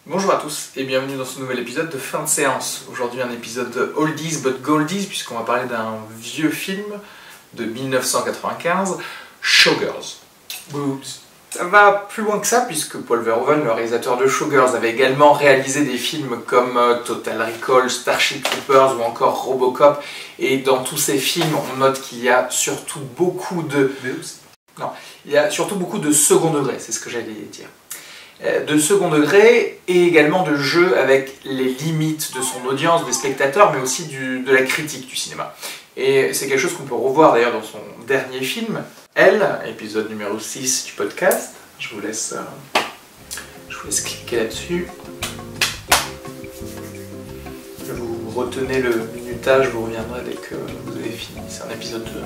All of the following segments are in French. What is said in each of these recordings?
Bonjour à tous et bienvenue dans ce nouvel épisode de fin de séance. Aujourd'hui un épisode de Oldies but Goldies puisqu'on va parler d'un vieux film de 1995, Showgirls. Boobs. Ça va plus loin que ça puisque Paul Verhoeven, le réalisateur de Showgirls, avait également réalisé des films comme Total Recall, Starship Troopers ou encore Robocop. Et dans tous ces films, on note qu'il y a surtout beaucoup de... Non, il y a surtout beaucoup de second degré, c'est ce que j'allais dire. De second degré et également de jeu avec les limites de son audience, des spectateurs, mais aussi de la critique du cinéma. Et c'est quelque chose qu'on peut revoir d'ailleurs dans son dernier film, Elle, épisode numéro 6 du podcast. Je vous laisse cliquer là-dessus. Vous retenez le minutage, vous reviendrez dès que vous avez fini. C'est un épisode de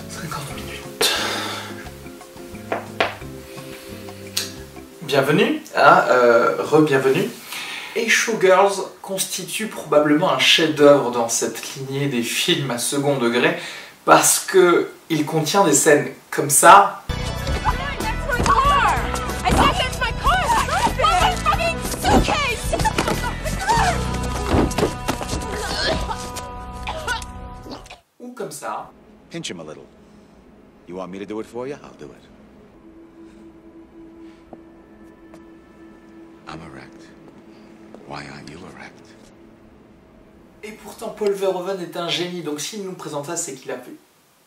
50 minutes. Bienvenue, re-bienvenue. Et Showgirls constitue probablement un chef-d'œuvre dans cette lignée des films à second degré parce que il contient des scènes comme ça. Ou comme ça. Pinch him a little. You want me to do it for you? I'll do it. I'm erect. Why aren't you erect? Et pourtant, Paul Verhoeven est un génie, donc s'il nous présente ça, c'est qu'il a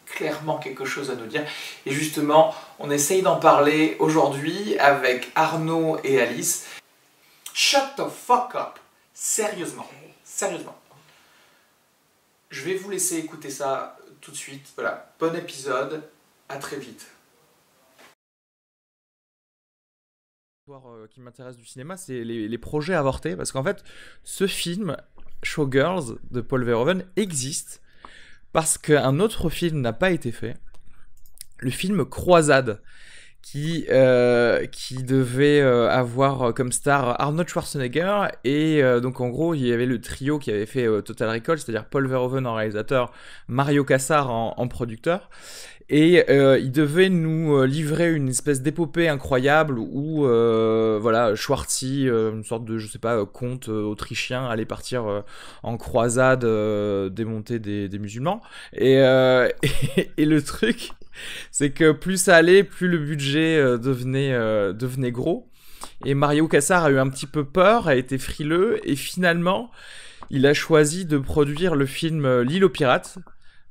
clairement quelque chose à nous dire. Et justement, on essaye d'en parler aujourd'hui avec Arnaud et Alice. Shut the fuck up! Sérieusement. Sérieusement. Je vais vous laisser écouter ça tout de suite. Voilà, bon épisode, à très vite. Qui m'intéresse du cinéma, c'est les projets avortés, parce qu'en fait, ce film, Showgirls, de Paul Verhoeven, existe parce qu'un autre film n'a pas été fait, le film Croisade, qui devait avoir comme star Arnold Schwarzenegger, et donc en gros, il y avait le trio qui avait fait Total Recall, c'est-à-dire Paul Verhoeven en réalisateur, Mario Kassar en producteur, et il devait nous livrer une espèce d'épopée incroyable où voilà, Schwarzy, une sorte de, je sais pas, comte autrichien, allait partir en croisade démonter des musulmans. Et le truc, c'est que plus ça allait, plus le budget devenait gros. Et Mario Kassar a eu un petit peu peur, a été frileux, et finalement, il a choisi de produire le film L'île aux pirates.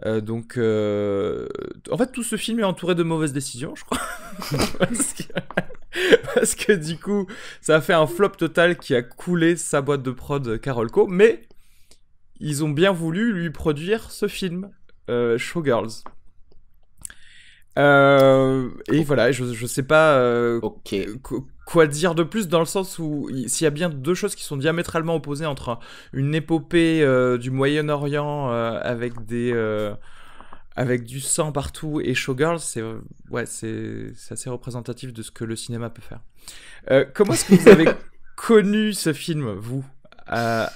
Donc, en fait, tout ce film est entouré de mauvaises décisions, je crois. parce que du coup, ça a fait un flop total qui a coulé sa boîte de prod Carolco. Mais ils ont bien voulu lui produire ce film, Showgirls. Et voilà, je sais pas quoi dire de plus, dans le sens où s'il y a bien deux choses qui sont diamétralement opposées entre une épopée du Moyen-Orient avec du sang partout et Showgirls, c'est assez représentatif de ce que le cinéma peut faire. Comment est-ce que vous avez connu ce film, vous, la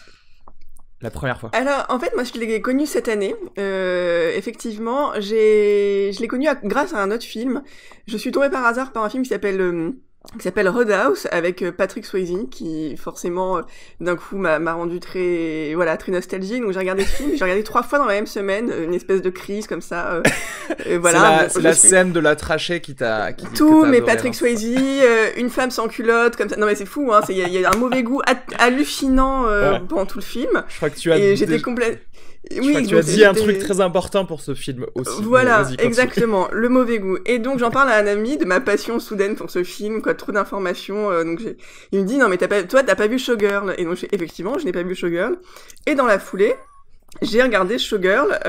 première fois? Alors, en fait, moi, je l'ai connu cette année. Effectivement, je l'ai connu grâce à un autre film. Je suis tombée par hasard par un film qui s'appelle Roadhouse, avec Patrick Swayze, qui forcément d'un coup m'a rendu très nostalgique. Donc j'ai regardé ce film, j'ai regardé 3 fois dans la même semaine, une espèce de crise comme ça. Voilà. C'est la scène de la trachée qui t'a tout, mais Patrick Swayze, une femme sans culotte comme ça. Non mais c'est fou, hein. Il y a un mauvais goût hallucinant pendant tout le film. Je crois que tu as tu as dit un truc très important pour ce film aussi. Voilà, exactement, le mauvais goût. Et donc j'en parle à un ami de ma passion soudaine pour ce film, quoi, trop d'informations. Donc il me dit non mais toi t'as pas vu Showgirl. Et donc effectivement je n'ai pas vu Showgirl. Et dans la foulée, j'ai regardé Showgirl,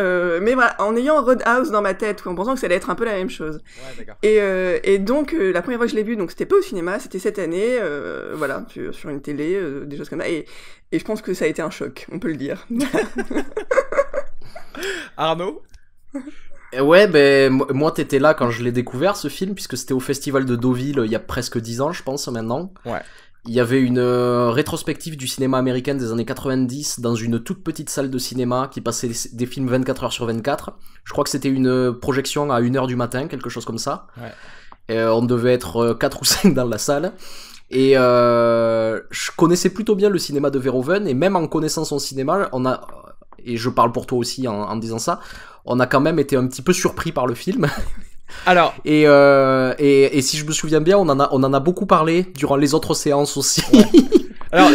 mais voilà, en ayant Roadhouse dans ma tête, en pensant que ça allait être un peu la même chose. Ouais, d'accord. Et donc la première fois que je l'ai vu, donc c'était pas au cinéma, c'était cette année, voilà, sur une télé, des choses comme ça. Et je pense que ça a été un choc, on peut le dire. Arnaud? Ouais, ben moi t'étais là quand je l'ai découvert ce film, puisque c'était au festival de Deauville il y a presque 10 ans, je pense maintenant. Ouais. Il y avait une rétrospective du cinéma américain des années 90 dans une toute petite salle de cinéma qui passait des films 24 heures sur 24. Je crois que c'était une projection à 1h du matin, quelque chose comme ça. Ouais. On devait être 4 ou 5 dans la salle. Et je connaissais plutôt bien le cinéma de Verhoeven, et même en connaissant son cinéma, et je parle pour toi aussi en disant ça, on a quand même été un petit peu surpris par le film. Alors, Et si je me souviens bien, on en a beaucoup parlé durant les autres séances aussi. alors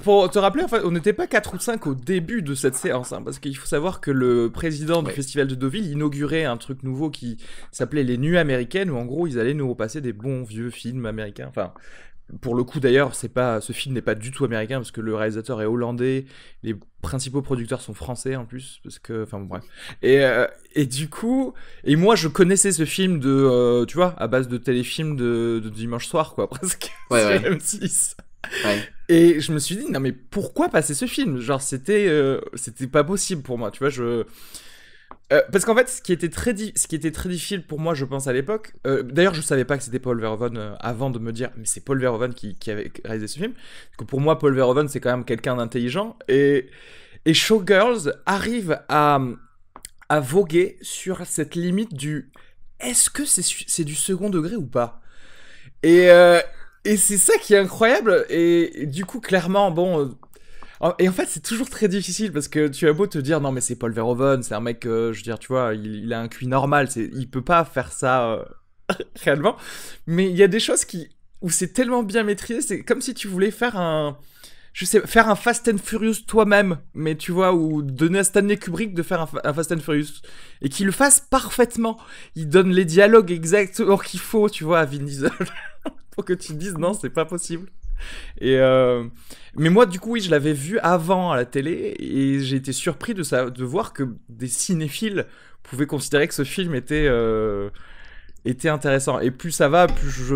pour te rappeler, en fait, on n'était pas 4 ou 5 au début de cette séance, hein, parce qu'il faut savoir que le président du Festival de Deauville inaugurait un truc nouveau qui s'appelait les Nuits américaines, où en gros ils allaient nous repasser des bons vieux films américains. Enfin, pour le coup d'ailleurs, ce film n'est pas du tout américain parce que le réalisateur est hollandais, les principaux producteurs sont français en plus, parce que, enfin bon, bref. Et du coup, et moi je connaissais ce film de, tu vois, à base de téléfilms de dimanche soir, quoi, presque, Ouais, sur ouais. M6. Ouais. Et je me suis dit, non mais pourquoi passer ce film? Genre c'était pas possible pour moi, tu vois, parce qu'en fait, ce qui était très difficile pour moi, je pense, à l'époque, d'ailleurs je savais pas que c'était Paul Verhoeven avant de me dire, mais c'est Paul Verhoeven qui avait réalisé ce film, parce que pour moi, Paul Verhoeven c'est quand même quelqu'un d'intelligent, et Showgirls arrive à voguer sur cette limite du est-ce que c'est du second degré ou pas? Et c'est ça qui est incroyable, et du coup, clairement, bon. Et en fait, c'est toujours très difficile parce que tu as beau te dire non, mais c'est Paul Verhoeven, c'est un mec, je veux dire, tu vois, il a un QI normal, il peut pas faire ça réellement. Mais il y a des choses où c'est tellement bien maîtrisé, c'est comme si tu voulais faire faire un Fast and Furious toi-même, mais tu vois, ou donner à Stanley Kubrick de faire un Fast and Furious et qu'il le fasse parfaitement. Il donne les dialogues exactement qu'il faut, tu vois, à Vin Diesel. Pour que tu te dises non, c'est pas possible. Mais moi du coup oui, je l'avais vu avant à la télé et j'ai été surpris de voir que des cinéphiles pouvaient considérer que ce film était intéressant. Et plus ça va, plus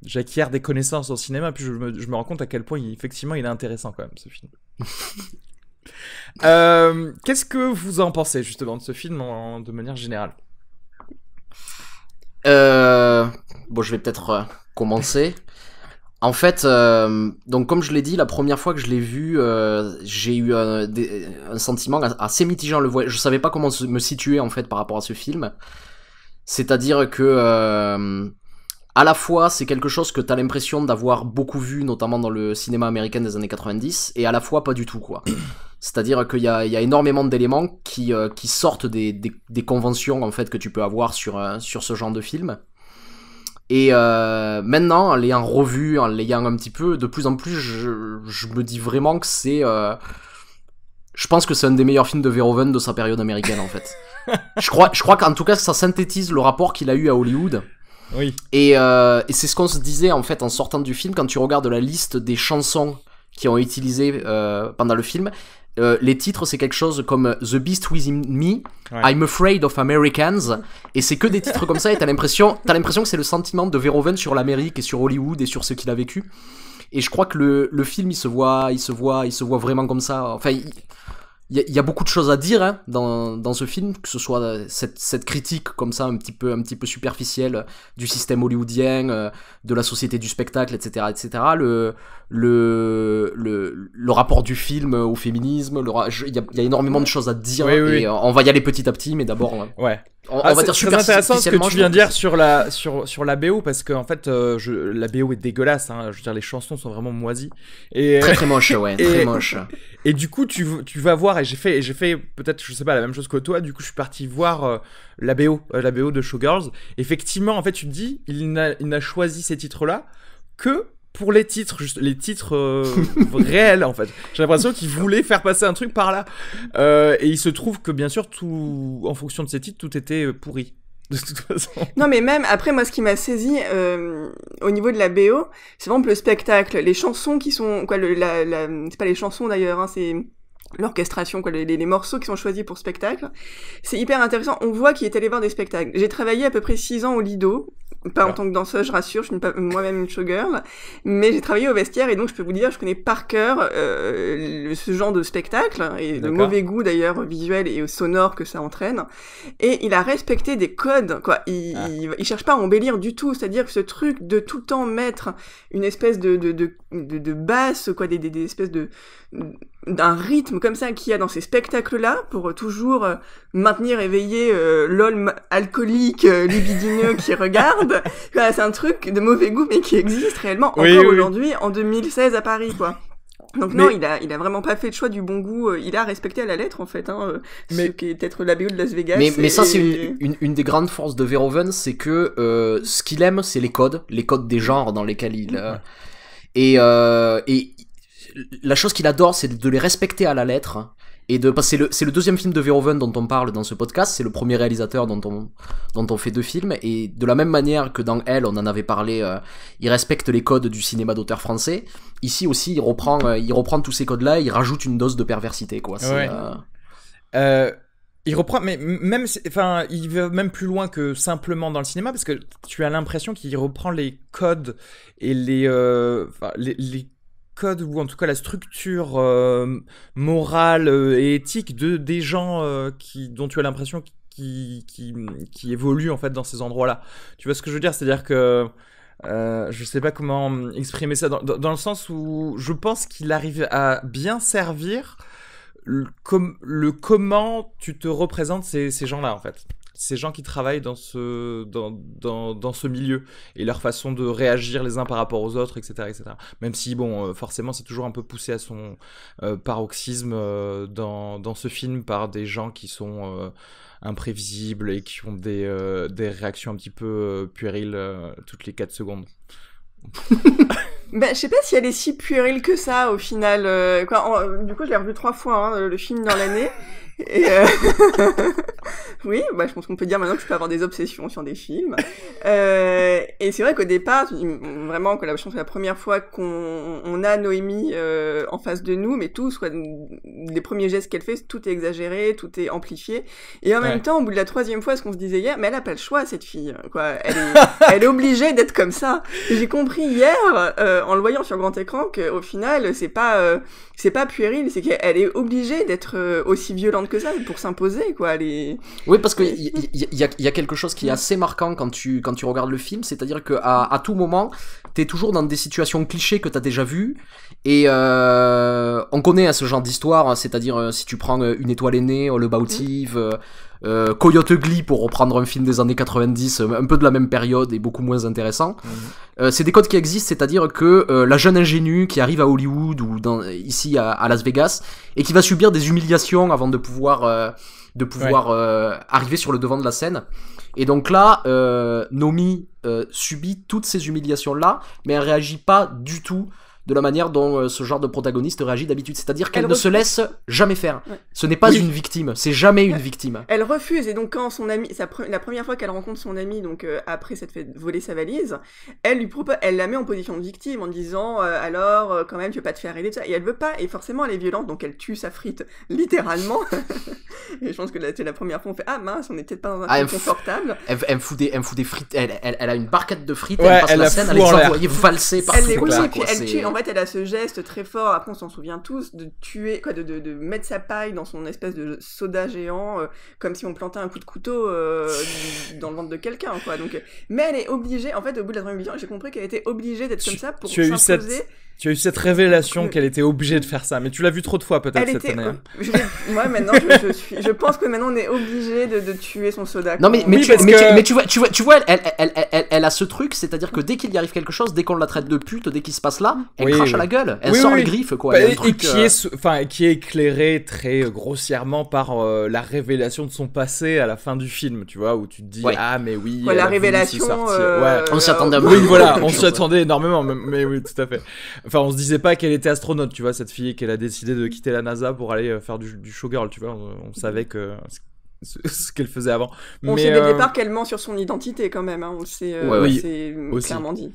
j'acquiers des connaissances au cinéma, plus je me rends compte à quel point effectivement il est intéressant quand même ce film. Qu'est-ce que vous en pensez justement de ce film de manière générale? Bon, je vais peut-être commencer. En fait, donc comme je l'ai dit, la première fois que je l'ai vu, j'ai eu un sentiment assez mitigé en le voyant. Je savais pas comment me situer en fait par rapport à ce film. C'est-à-dire que à la fois c'est quelque chose que t'as l'impression d'avoir beaucoup vu, notamment dans le cinéma américain des années 90, et à la fois pas du tout, quoi. C'est-à-dire qu'il y a énormément d'éléments qui sortent des conventions en fait que tu peux avoir sur ce genre de film. Et maintenant, en l'ayant revu, en l'ayant un petit peu, de plus en plus, je me dis vraiment que je pense que c'est un des meilleurs films de Verhoeven de sa période américaine, en fait. Je crois qu'en tout cas, ça synthétise le rapport qu'il a eu à Hollywood. Oui. Et c'est ce qu'on se disait, en fait, en sortant du film, quand tu regardes la liste des chansons qui ont utilisées pendant le film. Les titres, c'est quelque chose comme The Beast Within Me, Ouais. I'm Afraid of Americans, et c'est que des titres comme ça, et t'as l'impression que c'est le sentiment de Verhoeven sur l'Amérique et sur Hollywood et sur ce qu'il a vécu. Et je crois que le film, il se voit vraiment comme ça. Enfin, il y a beaucoup de choses à dire hein, dans ce film, que ce soit cette critique comme ça un petit peu superficielle du système hollywoodien, de la société du spectacle, etc., etc. Le rapport du film au féminisme, il y a énormément de choses à dire, oui, oui. et on va y aller petit à petit, mais d'abord ouais. on va dire c'est très intéressant ce que tu viens de dire sur sur la BO, parce qu'en fait la BO est dégueulasse, hein, je veux dire les chansons sont vraiment moisies et très très moche, ouais, très moche. Et du coup tu vas voir, et j'ai fait peut-être, je sais pas, la même chose que toi. Du coup je suis parti voir la BO de Showgirls. Effectivement, en fait tu te dis il n'a choisi ces titres là que pour les titres, juste les titres réels en fait. J'ai l'impression qu'il voulait faire passer un truc par là. Et il se trouve que bien sûr, tout, en fonction de ces titres, tout était pourri. De toute façon. Non, mais même après, moi, ce qui m'a saisi au niveau de la BO, c'est vraiment le spectacle, les chansons qui sont quoi, c'est pas les chansons d'ailleurs, hein, c'est l'orchestration, quoi, les morceaux qui sont choisis pour spectacle. C'est hyper intéressant. On voit qu'il est allé voir des spectacles. J'ai travaillé à peu près 6 ans au Lido. Pas en tant que danseuse, je rassure, je suis pas moi-même une showgirl, mais j'ai travaillé au vestiaire et donc je peux vous dire, je connais par cœur ce genre de spectacle et le mauvais goût d'ailleurs visuel et sonore que ça entraîne. Et il a respecté des codes, quoi. Il cherche pas à embellir du tout, c'est-à-dire que ce truc de tout le temps mettre une espèce de basse, quoi, des espèces de d'un rythme comme ça qu'il y a dans ces spectacles-là pour toujours maintenir éveillé l'homme alcoolique libidineux qui regarde. Voilà, c'est un truc de mauvais goût mais qui existe réellement encore aujourd'hui en 2016 à Paris, quoi. Donc non, il a vraiment pas fait le choix du bon goût. Il a respecté à la lettre en fait, ce qui est peut-être la BO de Las Vegas. Mais ça c'est une des grandes forces de Verhoeven, c'est que ce qu'il aime, c'est les codes des genres dans lesquels il et la chose qu'il adore, c'est de les respecter à la lettre. Et parce que c'est le deuxième film de Verhoeven dont on parle dans ce podcast, c'est le premier réalisateur dont on fait 2 films, et de la même manière que dans Elle, on en avait parlé, il respecte les codes du cinéma d'auteur français. Ici aussi, il reprend tous ces codes-là, il rajoute une dose de perversité, quoi. Il reprend, mais même, enfin, il va même plus loin que simplement dans le cinéma, parce que tu as l'impression qu'il reprend les codes et les codes, ou en tout cas la structure morale et éthique des gens dont tu as l'impression qui évoluent en fait dans ces endroits-là. Tu vois ce que je veux dire? C'est-à-dire que je sais pas comment exprimer ça dans le sens où je pense qu'il arrive à bien servir comment tu te représentes ces gens-là en fait. Ces gens qui travaillent dans ce milieu et leur façon de réagir les uns par rapport aux autres, etc. etc. Même si, bon, forcément, c'est toujours un peu poussé à son paroxysme dans ce film par des gens qui sont imprévisibles et qui ont des réactions un petit peu puériles toutes les 4 secondes. Ben, je sais pas si elle est si puérile que ça au final. Du coup, je l'ai revu 3 fois, le film dans l'année. Et oui, bah, je pense qu'on peut dire maintenant que je peux avoir des obsessions sur des films. Et c'est vrai qu'au départ, vraiment, je pense que la première fois qu'on a Noémie en face de nous, mais tout, soit les premiers gestes qu'elle fait, tout est exagéré, tout est amplifié. Et en même temps, au bout de la 3e fois, ce qu'on se disait hier, mais elle a pas le choix, cette fille, quoi. Elle est obligée d'être comme ça. Et j'ai compris hier, en le voyant sur grand écran, qu'au final, c'est pas puéril, c'est qu'elle est obligée d'être aussi violente que ça pour s'imposer, quoi. Oui, parce que il y a quelque chose qui est assez marquant quand tu regardes le film, c'est-à-dire que à tout moment, t'es toujours dans des situations clichés que t'as déjà vues, et on connaît ce genre d'histoire, c'est-à-dire si tu prends Une étoile aînée, All About Eve, Coyote Ugly, pour reprendre un film des années 90, un peu de la même période et beaucoup moins intéressant. C'est des codes qui existent, c'est-à-dire que la jeune ingénue qui arrive à Hollywood ou ici à Las Vegas et qui va subir des humiliations avant de pouvoir arriver sur le devant de la scène. Et donc là, Nomi subit toutes ces humiliations-là, mais elle réagit pas du tout de la manière dont ce genre de protagoniste réagit d'habitude. C'est-à-dire qu'elle ne se laisse jamais faire. Ouais. Ce n'est pas une victime, c'est jamais une victime. Elle refuse, et donc quand son ami, la première fois qu'elle rencontre son ami, donc après s'être fait voler sa valise, elle la met en position de victime en disant alors quand même tu veux pas te faire aider, tout ça. Et elle veut pas, et forcément elle est violente, donc elle tue sa frite littéralement. Et je pense que c'est la première fois on fait ah mince, on est peut-être pas dans un truc confortable. Elle me fout des frites, elle a une barquette de frites, elle passe la scène, elle les envoie valser partout. Elle tue. En fait, elle a ce geste très fort, après on s'en souvient tous, de tuer, quoi, de mettre sa paille dans son espèce de soda géant, comme si on plantait un coup de couteau dans le ventre de quelqu'un, quoi. Donc, mais elle est obligée, en fait, au bout de la 3e vision, j'ai compris qu'elle était obligée d'être comme ça pour s'imposer. Tu as eu cette révélation qu'elle était obligée de faire ça, mais tu l'as vu trop de fois peut-être cette année. Moi maintenant, je pense que maintenant on est obligé de tuer son soda. Non mais tu vois, elle a ce truc, c'est-à-dire que dès qu'il y arrive quelque chose, dès qu'on la traite de pute, dès qu'il se passe là, elle crache à la gueule, elle sort les griffes, quoi. Et qui est éclairé très grossièrement par la révélation de son passé à la fin du film, tu vois, où tu te dis ah mais oui, la révélation. On s'y attendait. Oui, voilà, on s'y attendait énormément, mais oui, tout à fait. Enfin, on se disait pas qu'elle était astronaute, tu vois, cette fille, qu'elle a décidé de quitter la NASA pour aller faire du showgirl, tu vois. On savait que ce qu'elle faisait avant. On sait dès le départ qu'elle ment sur son identité quand même, hein, on sait, c'est clairement dit.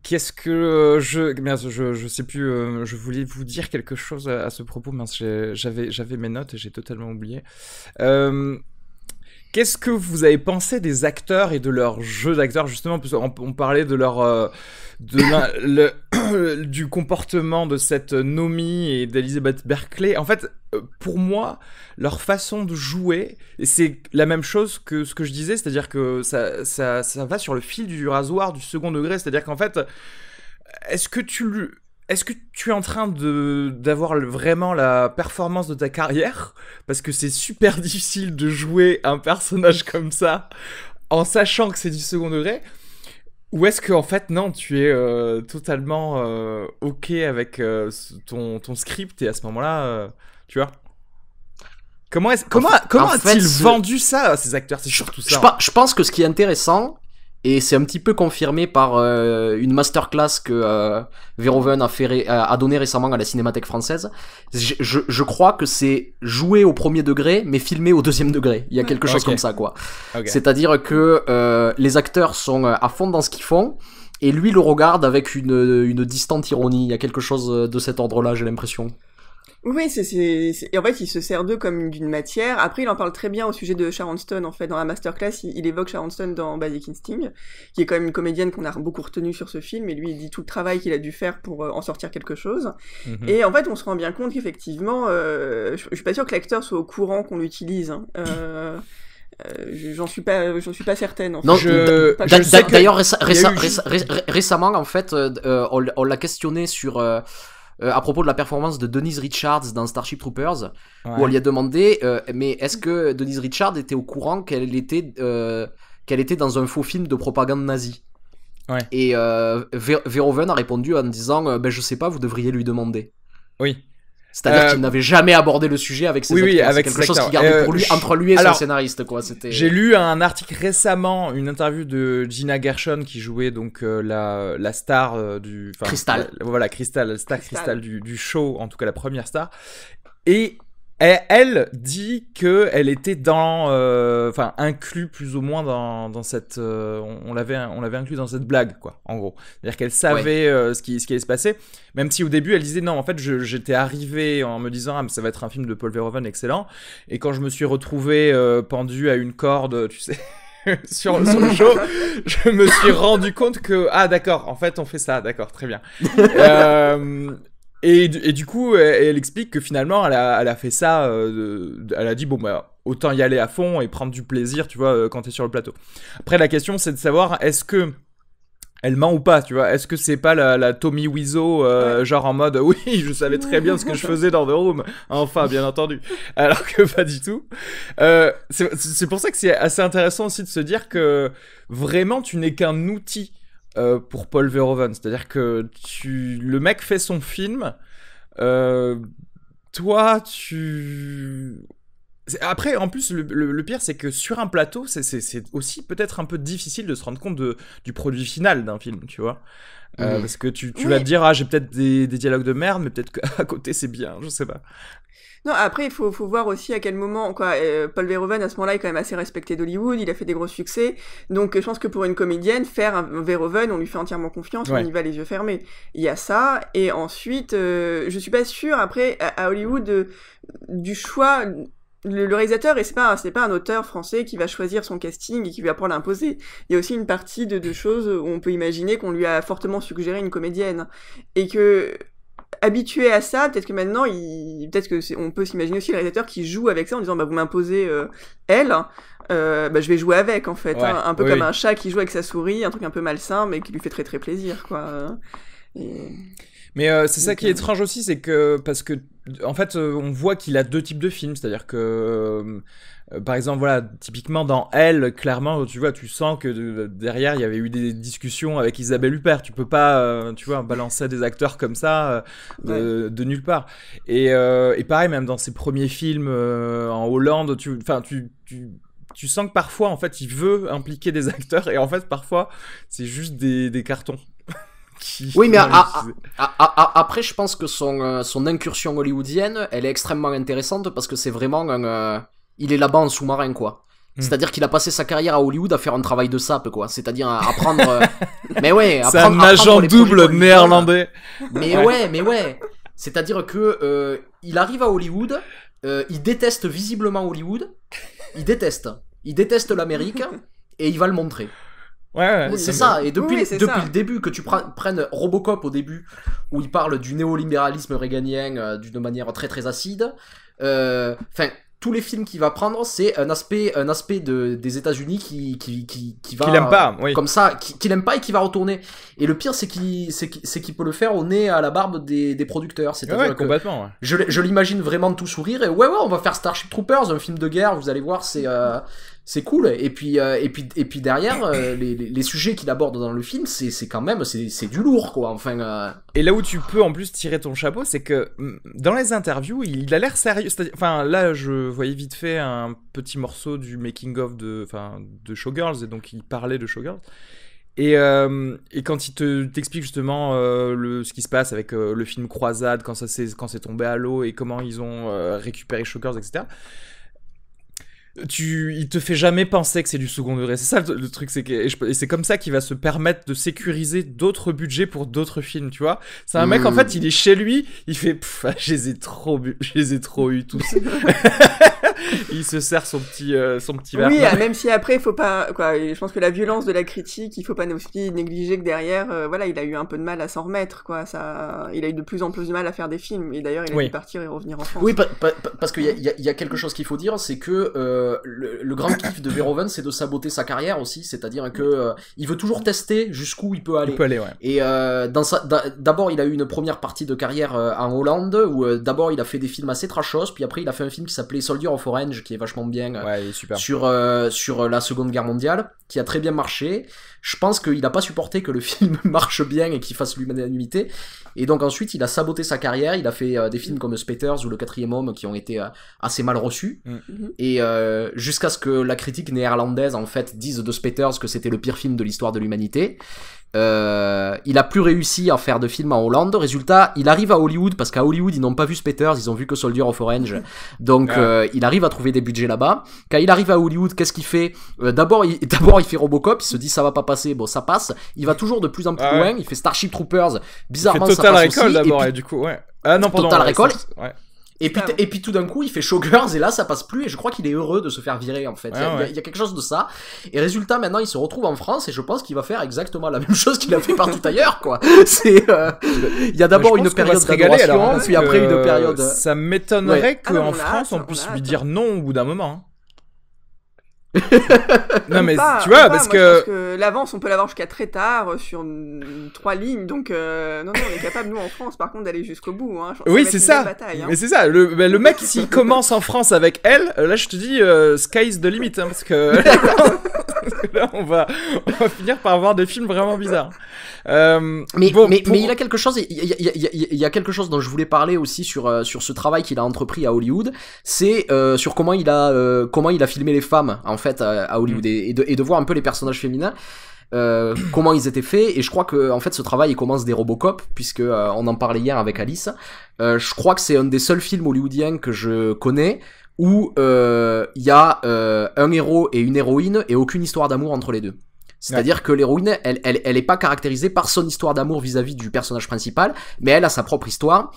Qu'est-ce que je sais plus, je voulais vous dire quelque chose à ce propos, mince, j'avais mes notes et j'ai totalement oublié. Qu'est-ce que vous avez pensé des acteurs et de leur jeu d'acteurs, justement, parce qu'on parlait de leur du comportement de cette Nomi et d'Elizabeth Berkley. En fait, pour moi, leur façon de jouer, et c'est la même chose que ce que je disais, c'est-à-dire que ça va sur le fil du rasoir du second degré, c'est-à-dire qu'en fait, est-ce que est-ce que tu es en train d'avoir vraiment la performance de ta carrière? Parce que c'est super difficile de jouer un personnage comme ça en sachant que c'est du second degré. Ou est-ce qu'en fait, non, tu es totalement OK avec ton script et à ce moment-là, tu vois? Comment a-t-il vendu ça à ces acteurs? C'est surtout ça. Je pense que ce qui est intéressant, et c'est un petit peu confirmé par une masterclass que Verhoeven a donné récemment à la Cinémathèque française, je crois que c'est joué au premier degré, mais filmé au deuxième degré. Il y a quelque chose comme ça, quoi. Okay. C'est-à-dire que les acteurs sont à fond dans ce qu'ils font, et lui le regarde avec une distante ironie. Il y a quelque chose de cet ordre-là, j'ai l'impression. Oui, et en fait, il se sert d'eux comme d'une matière. Après, il en parle très bien au sujet de Sharon Stone, en fait. Dans la masterclass, il évoque Sharon Stone dans Basic Instinct, qui est quand même une comédienne qu'on a beaucoup retenue sur ce film, et lui, il dit tout le travail qu'il a dû faire pour en sortir quelque chose. Mm-hmm. Et en fait, on se rend bien compte qu'effectivement, je suis pas sûre que l'acteur soit au courant qu'on l'utilise. Hein. J'en suis pas certaine. En fait. Non, d'ailleurs, récemment, en fait, on l'a questionné sur... à propos de la performance de Denise Richards dans Starship Troopers, où on lui a demandé mais est-ce que Denise Richards était au courant qu'elle était dans un faux film de propagande nazie? Et Verhoeven a répondu en disant je sais pas, vous devriez lui demander. Oui. C'est-à-dire qu'il n'avait jamais abordé le sujet avec ses acteurs. Oui, avec quelque chose qu'il gardait pour lui, entre lui et son scénariste, quoi. J'ai lu un article récemment, une interview de Gina Gershon qui jouait donc la star du... Crystal. Voilà, Crystal, la star Crystal du show, en tout cas la première star. Et elle dit qu'elle était inclus plus ou moins dans cette... on l'avait inclus dans cette blague, quoi, en gros. C'est-à-dire qu'elle savait ce qui allait se passer, même si au début elle disait non, en fait j'étais arrivé en me disant mais ça va être un film de Paul Verhoeven excellent, et quand je me suis retrouvé pendu à une corde, tu sais... sur le show, je me suis rendu compte que d'accord, en fait on fait ça, d'accord, très bien. Et du coup, elle explique que finalement, elle a fait ça. Elle a dit bon autant y aller à fond et prendre du plaisir, tu vois, quand t'es sur le plateau. Après, la question, c'est de savoir est-ce que elle ment ou pas, tu vois. Est-ce que c'est pas la Tommy Wiseau, genre en mode oui, je savais très bien ce que je faisais dans The Room, enfin, bien entendu. Alors que pas du tout. C'est pour ça que c'est assez intéressant aussi de se dire que vraiment, tu n'es qu'un outil. Pour Paul Verhoeven, c'est-à-dire que le mec fait son film, toi après en plus le pire c'est que sur un plateau c'est aussi peut-être un peu difficile de se rendre compte du produit final d'un film, tu vois. Parce que tu vas te dire j'ai peut-être des dialogues de merde, mais peut-être qu'à côté c'est bien, je sais pas. Non, après, il faut voir aussi à quel moment, quoi. Paul Verhoeven, à ce moment-là, est quand même assez respecté d'Hollywood, il a fait des gros succès. Donc, je pense que pour une comédienne, faire un Verhoeven, on lui fait entièrement confiance, on y va les yeux fermés. Il y a ça. Et ensuite, je suis pas sûre, après, à Hollywood, du choix... Le réalisateur, et c'est pas un auteur français qui va choisir son casting et qui va pouvoir l'imposer. Il y a aussi une partie de choses où on peut imaginer qu'on lui a fortement suggéré une comédienne. Et que... habitué à ça, peut-être que maintenant, on peut s'imaginer aussi le réalisateur qui joue avec ça en disant vous m'imposez elle, je vais jouer avec en fait, un peu comme un chat qui joue avec sa souris, un truc un peu malsain mais qui lui fait très très plaisir, quoi. Mais c'est ça qui est étrange aussi, c'est que parce que en fait on voit qu'il a deux types de films, c'est-à-dire que par exemple, voilà, typiquement dans Elle, clairement, tu vois, tu sens que derrière il y avait eu des discussions avec Isabelle Huppert. Tu peux pas, tu vois, balancer des acteurs comme ça de nulle part. Et pareil, même dans ses premiers films en Hollande, tu sens que parfois, en fait, il veut impliquer des acteurs et en fait, parfois, c'est juste des cartons. Oui, mais après, je pense que son incursion hollywoodienne, elle est extrêmement intéressante parce que c'est vraiment il est là-bas en sous-marin, quoi. C'est-à-dire qu'il a passé sa carrière à Hollywood à faire un travail de sape, quoi. C'est-à-dire à apprendre... mais ouais, c'est un agent double néerlandais. Mais ouais. C'est-à-dire que il arrive à Hollywood, il déteste visiblement Hollywood, il déteste l'Amérique, et il va le montrer. Ouais, c'est ça. Et depuis le début, que tu prennes Robocop au début, où il parle du néolibéralisme réganien d'une manière très très acide, tous les films qu'il va prendre, c'est un aspect des États-Unis qui va Qu'il aime pas, oui. comme ça, qu'il aime pas et qui va retourner. Et le pire, c'est qu'il peut le faire au nez à la barbe des producteurs. C'est-à-dire Ouais, que complètement. Ouais. je l'imagine vraiment tout sourire et ouais, on va faire Starship Troopers, un film de guerre. Vous allez voir, c'est cool. Et puis derrière, les sujets qu'il aborde dans le film, c'est quand même, c'est du lourd, quoi. Enfin. Et là où tu peux en plus tirer ton chapeau, c'est que dans les interviews, il a l'air sérieux. Enfin, là, je voyais vite fait un petit morceau du making-of de Showgirls, et donc il parlait de Showgirls. Et quand il t'explique justement ce qui se passe avec le film Croisade, quand c'est tombé à l'eau et comment ils ont récupéré Showgirls, etc. Il te fait jamais penser que c'est du second degré. C'est ça le truc, et c'est comme ça qu'il va se permettre de sécuriser d'autres budgets pour d'autres films, tu vois. C'est un mec, en fait, il est chez lui, il fait je les ai trop eu tous. Il se sert son petit verre. Oui, même si après, il faut pas, quoi. Je pense que la violence de la critique, il faut pas aussi négliger que derrière, voilà, il a eu un peu de mal à s'en remettre, quoi. Il a eu de plus en plus de mal à faire des films. Et d'ailleurs, il a dû partir et revenir en France. Oui, parce qu'il y a quelque chose qu'il faut dire, c'est que le grand kiff de Verhoeven, c'est de saboter sa carrière aussi. C'est-à-dire que il veut toujours tester jusqu'où il peut aller. Ouais. Et d'abord, il a eu une première partie de carrière en Hollande où d'abord il a fait des films assez trashos, puis après il a fait un film qui s'appelait Soldier of Orange, qui est vachement bien, ouais, super. sur la Seconde Guerre mondiale, qui a très bien marché. Je pense qu'il n'a pas supporté que le film marche bien et qu'il fasse l'unanimité. Et donc ensuite, il a saboté sa carrière. Il a fait des films comme Spectres ou Le Quatrième Homme qui ont été assez mal reçus. Et jusqu'à ce que la critique néerlandaise, en fait, dise de Spectres que c'était le pire film de l'histoire de l'humanité. Il a plus réussi à faire de films en Hollande. Résultat, il arrive à Hollywood, parce qu'à Hollywood ils n'ont pas vu Spectres, ils ont vu que Soldier of Orange. Donc il arrive à trouver des budgets là-bas. Quand il arrive à Hollywood, qu'est-ce qu'il fait? D'abord il fait Robocop, il se dit ça va pas passer, bon ça passe. Il va toujours de plus en plus loin. Il fait Starship Troopers, bizarrement il fait Total ça passe Recall aussi. d'abord, Et puis, du coup, ouais. Ah non, pardon. Total Recall. Ouais. Et puis tout d'un coup, il fait Showgirls et là, ça passe plus et je crois qu'il est heureux de se faire virer, en fait. Il y a quelque chose de ça. Et résultat, maintenant, il se retrouve en France et je pense qu'il va faire exactement la même chose qu'il a fait partout ailleurs, quoi. Il y a d'abord une période d'adoration, puis après une période... Ça m'étonnerait qu'en France, on puisse lui dire non au bout d'un moment. Non mais tu vois, parce que... Je pense que l'avance on peut l'avoir jusqu'à très tard sur 3 lignes, donc non on est capable nous en France par contre d'aller jusqu'au bout, hein. Oui c'est ça, bataille, hein. Mais c'est ça, le mec s'il commence en France avec elle, là je te dis sky's the limit, hein, parce que là on va finir par avoir des films vraiment bizarres. Mais il a quelque chose, il y a quelque chose dont je voulais parler aussi sur ce travail qu'il a entrepris à Hollywood, c'est sur comment il a filmé les femmes en fait à Hollywood et de voir un peu les personnages féminins. Comment ils étaient faits, et je crois que en fait ce travail il commence des Robocop, puisque on en parlait hier avec Alice. Je crois que c'est un des seuls films hollywoodiens que je connais où il y a un héros et une héroïne et aucune histoire d'amour entre les deux. C'est-à-dire que l'héroïne, elle est pas caractérisée par son histoire d'amour vis-à-vis du personnage principal, mais elle a sa propre histoire.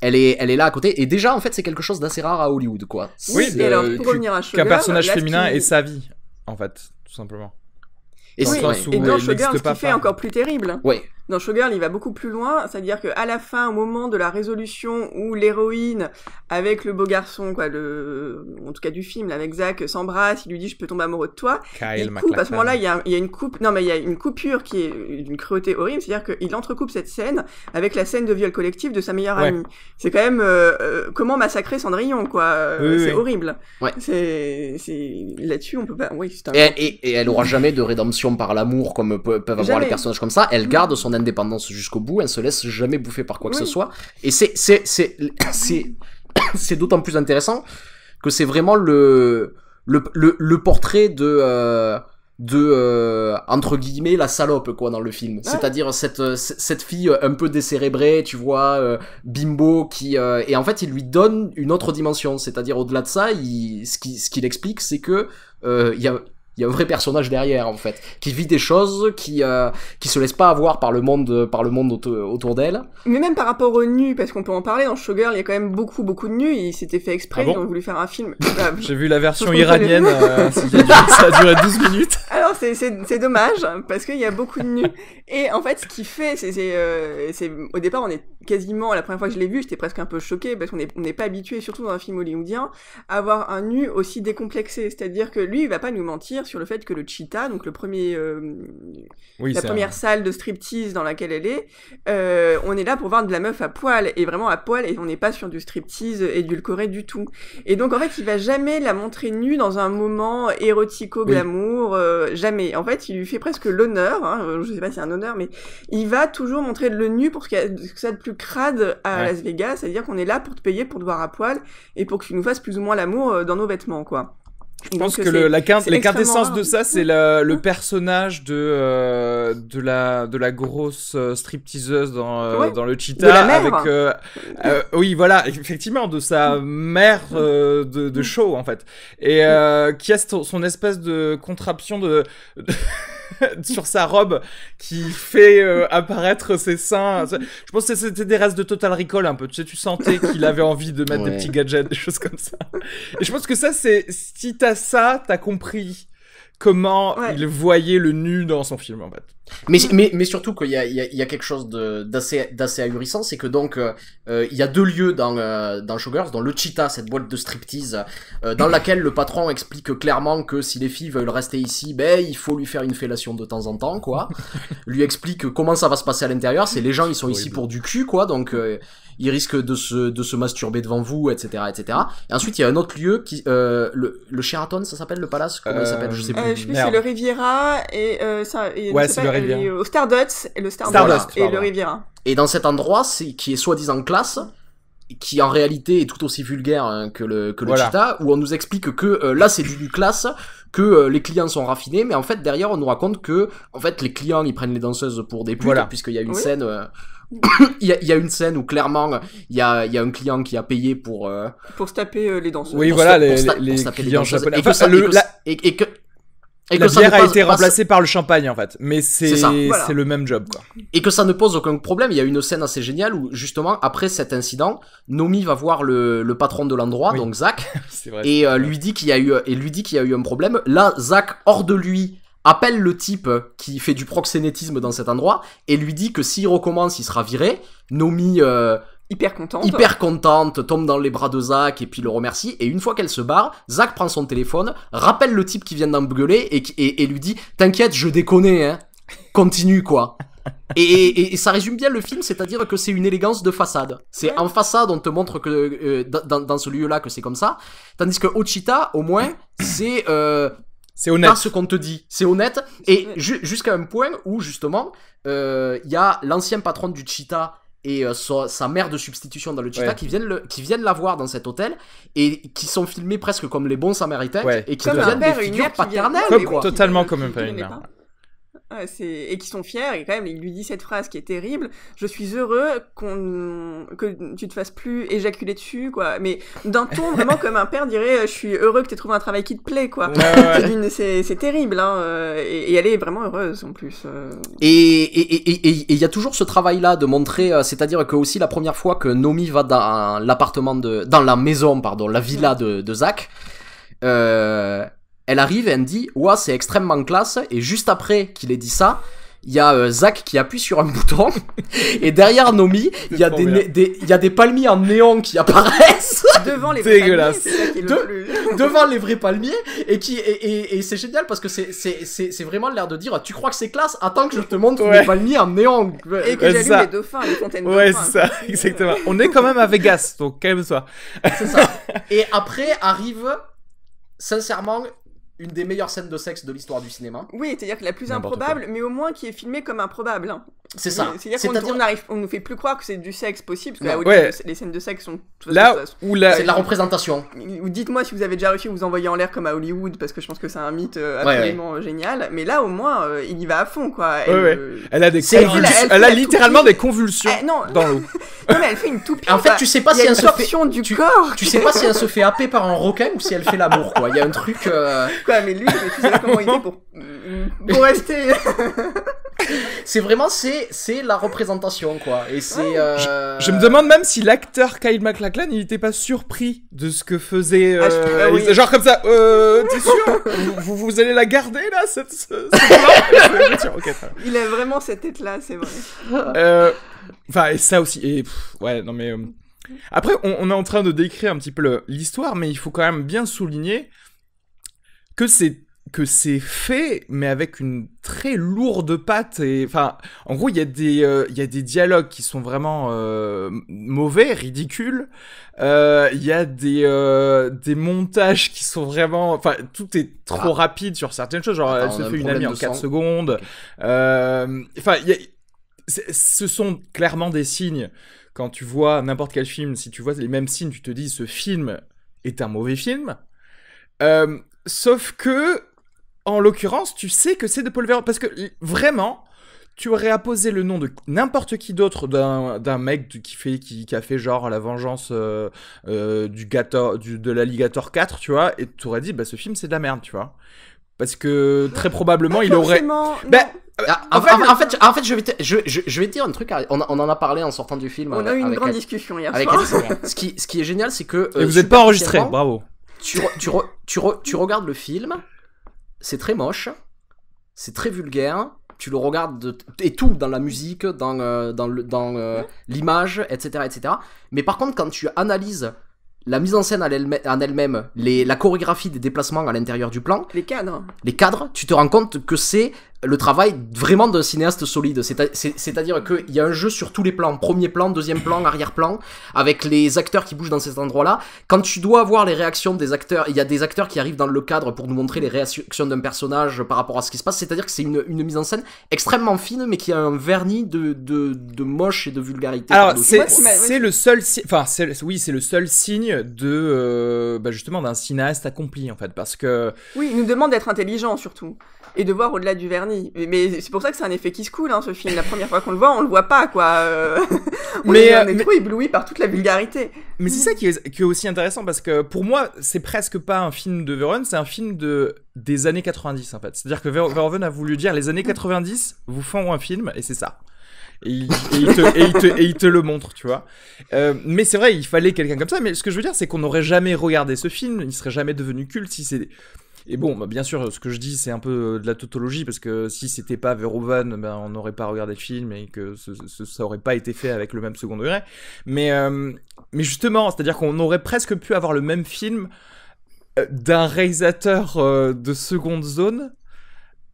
Elle est là à côté, et déjà en fait c'est quelque chose d'assez rare à Hollywood, quoi. Oui, et alors pour revenir à Showgirls, qu'un personnage féminin ait sa vie, en fait, tout simplement. Et dans Showgirls, ce qui fait encore plus terrible. Ouais. Dans Showgirl, il va beaucoup plus loin, c'est-à-dire qu'à la fin, au moment de la résolution où l'héroïne, avec le beau garçon, quoi, en tout cas du film, là, avec Zach, s'embrasse, il lui dit « je peux tomber amoureux de toi », il coupe, à ce moment-là, il y a une coupe, non mais il y a une coupure qui est d'une cruauté horrible, c'est-à-dire qu'il entrecoupe cette scène avec la scène de viol collectif de sa meilleure amie. C'est quand même comment massacrer Cendrillon, quoi. C'est horrible. Ouais. C'est là-dessus, on peut pas... Oui, c'est un... et elle aura jamais de rédemption par l'amour comme peuvent avoir les personnages comme ça. Elle garde son indépendance jusqu'au bout, elle se laisse jamais bouffer par quoi que ce soit, et c'est d'autant plus intéressant que c'est vraiment le portrait de entre guillemets la salope, quoi, dans le film. C'est-à-dire cette fille un peu décérébrée, tu vois, bimbo, qui et en fait il lui donne une autre dimension, c'est-à-dire au-delà de ça, ce qu'il explique, c'est que il y Il y a un vrai personnage derrière, en fait, qui vit des choses, qui se laisse pas avoir par le monde autour d'elle. Mais même par rapport aux nus, parce qu'on peut en parler, dans Showgirl, il y a quand même beaucoup de nus, il s'était fait exprès, Ah bon ils ont voulu faire un film. J'ai vu la version Je iranienne, ça a duré 12 minutes. Alors c'est dommage, parce qu'il y a beaucoup de nus. Et en fait, ce qu'il fait, c'est au départ, on est quasiment, la première fois que je l'ai vu, j'étais presque un peu choquée, parce qu'on n'est pas habitué, surtout dans un film hollywoodien, à avoir un nu aussi décomplexé. C'est-à-dire que lui, il va pas nous mentir sur le fait que le cheetah, donc le premier, la première salle de striptease dans laquelle elle est, on est là pour voir de la meuf à poil, et vraiment à poil, et on n'est pas sur du striptease édulcoré du tout. Et donc, en fait, il va jamais la montrer nue dans un moment érotico-glamour, jamais. En fait, il lui fait presque l'honneur, hein, je sais pas si c'est un honneur, mais il va toujours montrer le nu pour ce qu'il y a de ça de plus crade à Las Vegas, c'est-à-dire qu'on est là pour te payer pour te voir à poil, et pour que tu nous fasses plus ou moins l'amour dans nos vêtements, quoi. Je pense que la quintessence de ça, c'est le personnage de la grosse stripteaseuse dans le cheetah, avec oui, voilà, effectivement, de sa mère de show, en fait, et qui a son espèce de contraption sur sa robe qui fait apparaître ses seins. Je pense que c'était des restes de Total Recall un peu. Tu sais, tu sentais qu'il avait envie de mettre des petits gadgets, des choses comme ça. Et je pense que ça, c'est si t'as ça, t'as compris comment il voyait le nu dans son film, en fait. Mais surtout qu'il y a quelque chose d'assez ahurissant, c'est que donc il y a deux lieux dans Showgirls, dans le Cheetah, cette boîte de striptease, dans laquelle le patron explique clairement que si les filles veulent rester ici, ben il faut lui faire une fellation de temps en temps, quoi. Lui explique comment ça va se passer à l'intérieur, c'est les gens ils sont ici pour du cul, quoi, donc ils risquent de se masturber devant vous, etc., etc. Et ensuite il y a un autre lieu qui le Sheraton, ça s'appelle, le Palace, comment il s'appelle, je sais plus. Je sais plus, c'est le Riviera et ça. Et ouais, c'est le Riviera. Au Stardust et le Stardust et le Riviera. Et dans cet endroit, qui est soi-disant classe, qui en réalité est tout aussi vulgaire que le Cheetah, où on nous explique que là c'est du classe, que les clients sont raffinés, mais en fait derrière on nous raconte que en fait les clients ils prennent les danseuses pour des putes, puisqu'il y a une scène. Il y a une scène où clairement il y a un client qui a payé pour se taper les danseuses. Oui, voilà, les clients japonais. Et la bière a été remplacée par le champagne, en fait. Mais c'est le même job, quoi. Et que ça ne pose aucun problème. Il y a une scène assez géniale où, justement, après cet incident, Nomi va voir le patron de l'endroit, donc Zach, et lui dit qu'il y a eu un problème. Là, Zach, hors de lui, appelle le type qui fait du proxénétisme dans cet endroit et lui dit que s'il recommence, il sera viré. Nomi, hyper contente, tombe dans les bras de Zach et puis le remercie. Et une fois qu'elle se barre, Zach prend son téléphone, rappelle le type qui vient d'engueuler et lui dit « T'inquiète, je déconne, hein. Continue, quoi. » Et ça résume bien le film, c'est-à-dire que c'est une élégance de façade. C'est en façade, on te montre que dans ce lieu-là que c'est comme ça. Tandis que au Cheetah, au moins, c'est honnête. Pas ce qu'on te dit. C'est honnête. Et jusqu'à un point où, justement, il y a l'ancien patron du Cheetah et sa mère de substitution dans le Cheetah qui viennent la voir dans cet hôtel et qui sont filmés presque comme les bons Samaritains et qui deviennent des figures paternelles. Totalement comme un père et une mère. Et qui sont fiers, et quand même il lui dit cette phrase qui est terrible: je suis heureux que tu te fasses plus éjaculer dessus, quoi, mais d'un ton vraiment comme un père dirait: je suis heureux que t'aies trouvé un travail qui te plaît, quoi. C'est terrible, hein, et elle est vraiment heureuse en plus. Et il y a toujours ce travail là de montrer, c'est-à-dire que aussi la première fois que Nomi va dans la maison, la villa de Zach, elle arrive et elle me dit « Ouah, c'est extrêmement classe » et juste après qu'il ait dit ça, il y a Zach qui appuie sur un bouton et derrière Nomi, il y a des palmiers en néon qui apparaissent devant les vrais palmiers, devant les vrais palmiers et c'est génial parce que c'est vraiment l'air de dire « Tu crois que c'est classe? Attends que je te montre les palmiers en néon. » Et que j'allume les dauphins, les fontaines dauphins. Ouais, c'est ça, exactement. On est quand même à Vegas, donc calme-toi. C'est ça. Et après arrive, sincèrement, une des meilleures scènes de sexe de l'histoire du cinéma. Oui, c'est-à-dire que la plus improbable, mais au moins qui est filmée comme improbable. Hein. C'est ça. C'est-à-dire qu'on nous fait plus croire que c'est du sexe possible, parce que les scènes de sexe sont... Là où c'est de la représentation. Dites-moi si vous avez déjà réussi à vous envoyer en l'air comme à Hollywood, parce que je pense que c'est un mythe absolument génial, mais là au moins, il y va à fond, quoi. Elle a littéralement des convulsions dans l'eau. Non, mais elle fait une toupie. En fait, tu sais pas il y si a elle une se fait. torsion du corps. Tu sais pas si elle se fait happer par un requin ou si elle fait l'amour, quoi. Il y a un truc. Quoi, mais lui, tu sais pas comment il fait pour rester. C'est vraiment c'est la représentation, quoi. Et c'est. Je me demande même si l'acteur Kyle MacLachlan il était pas surpris de ce que faisait. Oui. Genre comme ça. T'es sûr vous allez la garder là cette plan Ok, très bien. Il a vraiment cette tête-là, c'est vrai. Enfin, et ça aussi. Et ouais, non mais. Après, on est en train de décrire un petit peu l'histoire, mais il faut quand même bien souligner que c'est fait, mais avec une très lourde patte. Et enfin, en gros, il y a des dialogues qui sont vraiment mauvais, ridicules. Il y a des montages qui sont vraiment. Enfin, tout est trop rapide sur certaines choses. Genre, elle se fait une amie en 4 secondes. Enfin, ce sont clairement des signes. Quand tu vois n'importe quel film, si tu vois les mêmes signes, tu te dis ce film est un mauvais film. Sauf que, en l'occurrence, tu sais que c'est de Paul Verhoeven. Parce que vraiment, tu aurais apposé le nom de n'importe qui d'autre d'un mec qui a fait genre la vengeance de l'Alligator 4, tu vois, et tu aurais dit, bah ce film c'est de la merde, tu vois. Parce que très probablement il aurait. En fait, je vais te dire un truc. On en a parlé en sortant du film. On a eu une grande discussion hier avec soir. ce qui est génial, c'est que. Et vous n'êtes pas enregistré, bravo. Tu regardes le film, c'est très moche, c'est très vulgaire. Tu le regardes et tout dans la musique, dans l'image, etc., etc. Mais par contre, quand tu analyses la mise en scène en elle-même, la chorégraphie des déplacements à l'intérieur du plan, les cadres, tu te rends compte que c'est le travail vraiment d'un cinéaste solide. C'est-à-dire qu'il y a un jeu sur tous les plans, premier plan, deuxième plan, arrière-plan, avec les acteurs qui bougent dans cet endroit-là. Quand tu dois voir les réactions des acteurs, il y a des acteurs qui arrivent dans le cadre pour nous montrer les réactions d'un personnage par rapport à ce qui se passe. C'est-à-dire que c'est une mise en scène extrêmement fine, mais qui a un vernis de moche et de vulgarité. Alors, c'est le seul c'est le seul signe de justement d'un cinéaste accompli en fait, parce que oui, il nous demande d'être intelligent surtout et de voir au-delà du vernis. Mais c'est pour ça que c'est un effet qui se coule, ce film. La première fois qu'on le voit, on le voit pas, quoi. On est trop ébloui par toute la vulgarité. Mais c'est ça qui est aussi intéressant, parce que pour moi, c'est presque pas un film de Verhoeven, c'est un film des années 90 en fait. C'est-à-dire que Verhoeven a voulu dire les années 90 vous font un film et c'est ça. Et il te le montre, tu vois. Mais c'est vrai, il fallait quelqu'un comme ça. Mais ce que je veux dire, c'est qu'on n'aurait jamais regardé ce film, il serait jamais devenu culte si c'est. Et bon, bien sûr, ce que je dis, c'est un peu de la tautologie, parce que si c'était pas Verhoeven, on n'aurait pas regardé le film et que ça aurait pas été fait avec le même second degré. Mais justement, c'est-à-dire qu'on aurait presque pu avoir le même film d'un réalisateur de seconde zone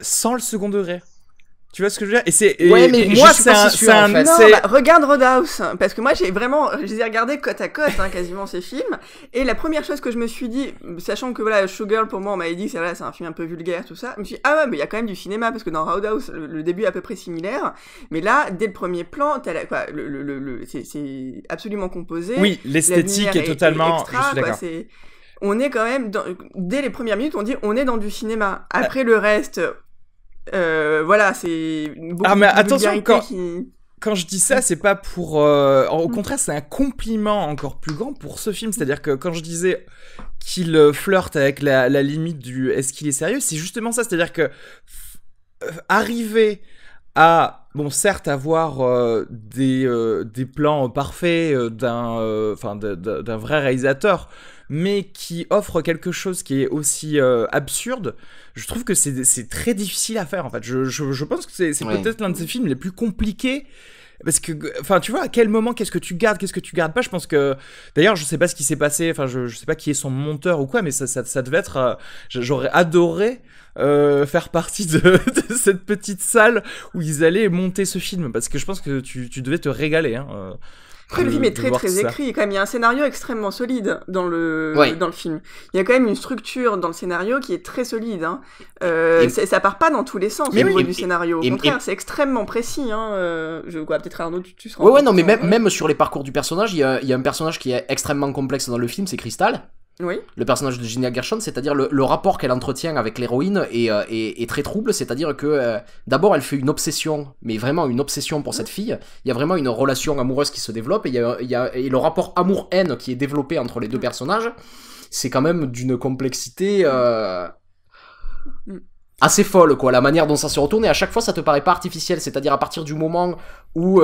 sans le second degré. Tu vois ce que je veux dire? Ouais, mais pour moi, c'est un. Non, regarde Roadhouse, parce que moi, je les ai regardés côte à côte, quasiment ces films. Et la première chose que je me suis dit, sachant que voilà, Showgirl pour moi, on m'avait dit que c'est un film un peu vulgaire, tout ça. Je me suis dit, ah ouais, mais il y a quand même du cinéma, parce que dans Roadhouse, le début est à peu près similaire. Mais là, dès le premier plan, c'est absolument composé. Oui, l'esthétique est totalement. Extra, je suis d'accord. On est quand même dès les premières minutes, on dit on est dans du cinéma. Après le reste. Voilà, c'est beaucoup mais de attention, qui... quand je dis ça, c'est pas pour... Au contraire, c'est un compliment encore plus grand pour ce film. C'est-à-dire que quand je disais qu'il flirte avec la limite du est-ce qu'il est sérieux, c'est justement ça. C'est-à-dire que arriver à, bon, certes, avoir des plans parfaits d'un vrai réalisateur, mais qui offre quelque chose qui est aussi absurde, je trouve que c'est très difficile à faire, en fait. Je pense que c'est peut-être l'un de ces films les plus compliqués, parce que, enfin, tu vois, à quel moment, qu'est-ce que tu gardes pas. Je pense que, d'ailleurs, je sais pas ce qui s'est passé, enfin, je sais pas qui est son monteur ou quoi, mais ça devait être, j'aurais adoré faire partie de cette petite salle où ils allaient monter ce film, parce que je pense que tu devais te régaler, Après, le film est très très écrit, quand même. Il y a un scénario extrêmement solide dans le film. Il y a quand même une structure dans le scénario qui est très solide. Ça part pas dans tous les sens au niveau du scénario. Au contraire, c'est extrêmement précis. Peut-être Arnaud, tu seras. Ouais, non, mais même sur les parcours du personnage, il y a un personnage qui est extrêmement complexe dans le film, c'est Crystal. Oui. Le personnage de Gina Gershon, c'est-à-dire le rapport qu'elle entretient avec l'héroïne est très trouble, c'est-à-dire que d'abord elle fait une obsession, mais vraiment une obsession pour cette fille, il y a vraiment une relation amoureuse qui se développe, et et le rapport amour-haine qui est développé entre les deux personnages, c'est quand même d'une complexité assez folle, quoi, la manière dont ça se retourne, et à chaque fois ça te paraît pas artificiel, c'est-à-dire à partir du moment où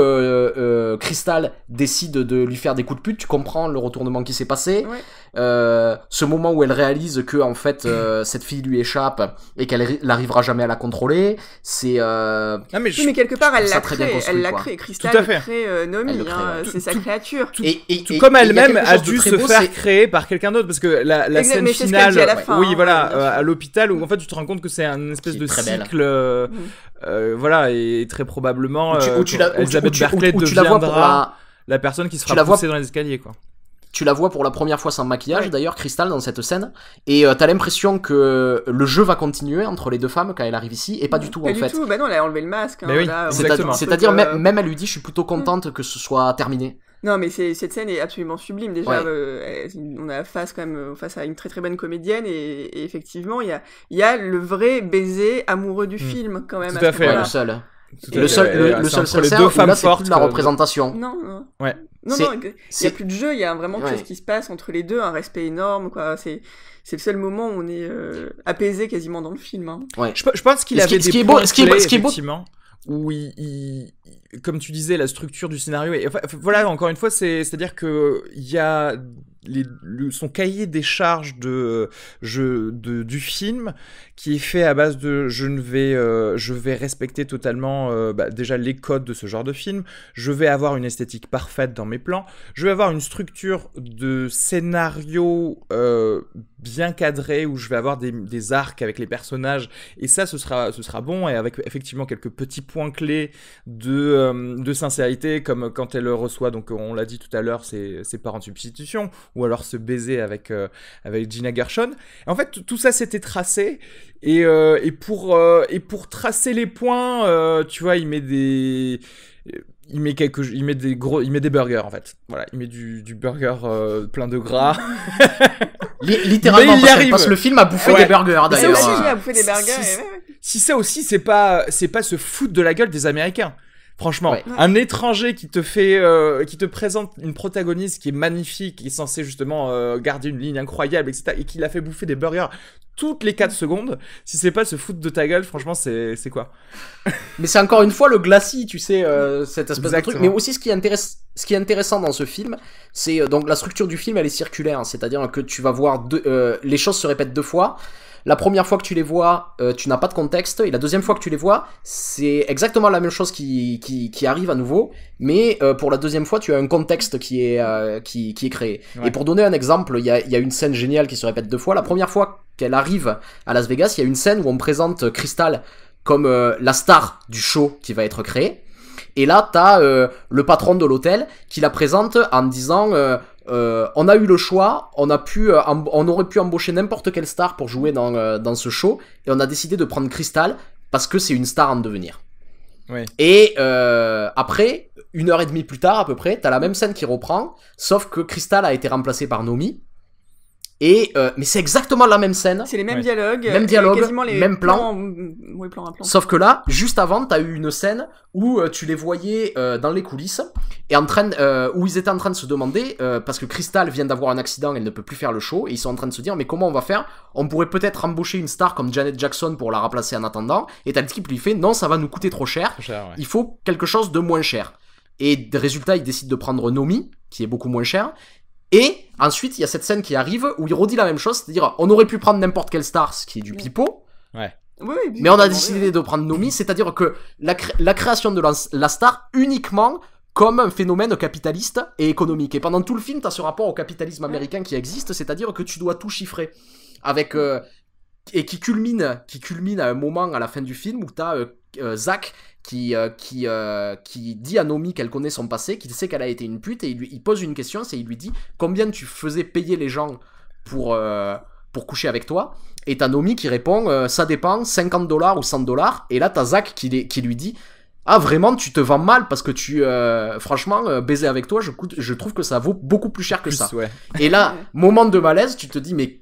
Crystal décide de lui faire des coups de pute, tu comprends le retournement qui s'est passé, ce moment où elle réalise que en fait cette fille lui échappe et qu'elle n'arrivera jamais à la contrôler, c'est mais quelque part elle l'a créé, Crystal Tout à fait. crée Nomi, c'est sa créature. Tout comme elle-même a dû se faire créer par quelqu'un d'autre, parce que la scène finale, à l'hôpital, où en fait tu te rends compte que c'est une espèce de cycle, voilà, et très probablement Elizabeth Berkley deviendra la personne qui se fera pousser dans les escaliers, quoi. Tu la vois pour la première fois sans maquillage, d'ailleurs, Crystal, dans cette scène, et t'as l'impression que le jeu va continuer entre les deux femmes quand elle arrive ici, et pas du tout, en fait. Pas du tout, bah non, elle a enlevé le masque. Mais oui, c'est-à-dire, même elle lui dit, je suis plutôt contente que ce soit terminé. Non, mais cette scène est absolument sublime. Déjà, on a face à une très très bonne comédienne, et effectivement, il y a le vrai baiser amoureux du film, quand même. Tout à fait, le seul. Le seul sincère, deux femmes là, c'est fortes, plus de la représentation. Non. Ouais. Non, il y a plus de jeu, il y a vraiment quelque chose qui se passe entre les deux, un respect énorme, quoi. C'est le seul moment où on est apaisé quasiment dans le film. Hein. Ouais. Je pense qu'il avait des points clés, effectivement, où comme tu disais, la structure du scénario, et enfin, voilà, encore une fois, c'est-à-dire que il y a son cahier des charges du film qui est fait à base de je vais respecter totalement déjà les codes de ce genre de film, je vais avoir une esthétique parfaite dans mes plans, je vais avoir une structure de scénario bien cadrée où je vais avoir des arcs avec les personnages, et ça ce sera bon, et avec effectivement quelques petits points clés de sincérité, comme quand elle reçoit, donc on l'a dit tout à l'heure, ses parents de substitution, ou alors se baiser avec Gina Gershon. Et en fait, tout ça s'était tracé, et pour tracer les points, tu vois, il met des burgers, en fait. Voilà, il met du burger plein de gras. Littéralement, parce passe le film à bouffer des burgers, d'ailleurs. C'est aussi à bouffer des burgers. Si ça aussi, c'est pas se foutre de la gueule des Américains. Franchement, un étranger qui te présente une protagoniste qui est magnifique, qui est censée justement garder une ligne incroyable, etc., et qui l'a fait bouffer des burgers toutes les 4 secondes, si c'est pas se foutre de ta gueule, franchement, c'est quoi? Mais c'est encore une fois le glacis, tu sais, cette espèce de truc. Mais aussi, ce qui est intéressant dans ce film, c'est donc la structure du film, elle est circulaire, hein, c'est-à-dire que tu vas voir les choses se répètent 2 fois. La première fois que tu les vois, tu n'as pas de contexte, et la deuxième fois que tu les vois, c'est exactement la même chose qui arrive à nouveau, mais pour la deuxième fois, tu as un contexte qui est créé. Ouais. Et pour donner un exemple, il y a une scène géniale qui se répète 2 fois. La première fois qu'elle arrive à Las Vegas, il y a une scène où on présente Crystal comme la star du show qui va être créé. Et là, t'as le patron de l'hôtel qui la présente en disant on a eu le choix, on aurait pu embaucher n'importe quelle star pour jouer dans ce show, et on a décidé de prendre Crystal parce que c'est une star en devenir. Ouais. Et après, 1h30 plus tard à peu près, t'as la même scène qui reprend, sauf que Crystal a été remplacée par Nomi. Mais c'est exactement la même scène. C'est les mêmes dialogues. Même dialogue, quasiment les même plan. Plan à plan. Sauf que là, juste avant, t'as eu une scène où tu les voyais dans les coulisses, et où ils étaient en train de se demander, parce que Crystal vient d'avoir un accident, elle ne peut plus faire le show, et ils sont en train de se dire, mais comment on va faire? On pourrait peut-être embaucher une star comme Janet Jackson pour la remplacer en attendant, et t'as le type qui lui fait, non, ça va nous coûter trop cher, il faut quelque chose de moins cher. Et de résultat, il décide de prendre Nomi, qui est beaucoup moins cher. Et ensuite, il y a cette scène qui arrive où il redit la même chose, c'est-à-dire on aurait pu prendre n'importe quelle star, ce qui est du pipeau, mais on a décidé de prendre Nomi, c'est-à-dire que la création de la star uniquement comme un phénomène capitaliste et économique. Et pendant tout le film, tu as ce rapport au capitalisme américain qui existe, c'est-à-dire que tu dois tout chiffrer. Avec, et qui culmine à un moment à la fin du film où tu as Zach qui dit à Nomi qu'elle connaît son passé, qu'il sait qu'elle a été une pute, et il pose une question, il lui dit combien tu faisais payer les gens pour coucher avec toi, et t'as Nomi qui répond ça dépend, $50 ou $100, et là t'as Zach qui lui dit Ah vraiment, tu te vends mal parce que franchement, baiser avec toi, je trouve que ça vaut beaucoup plus cher que ça. Ouais. Et là, moment de malaise, tu te dis mais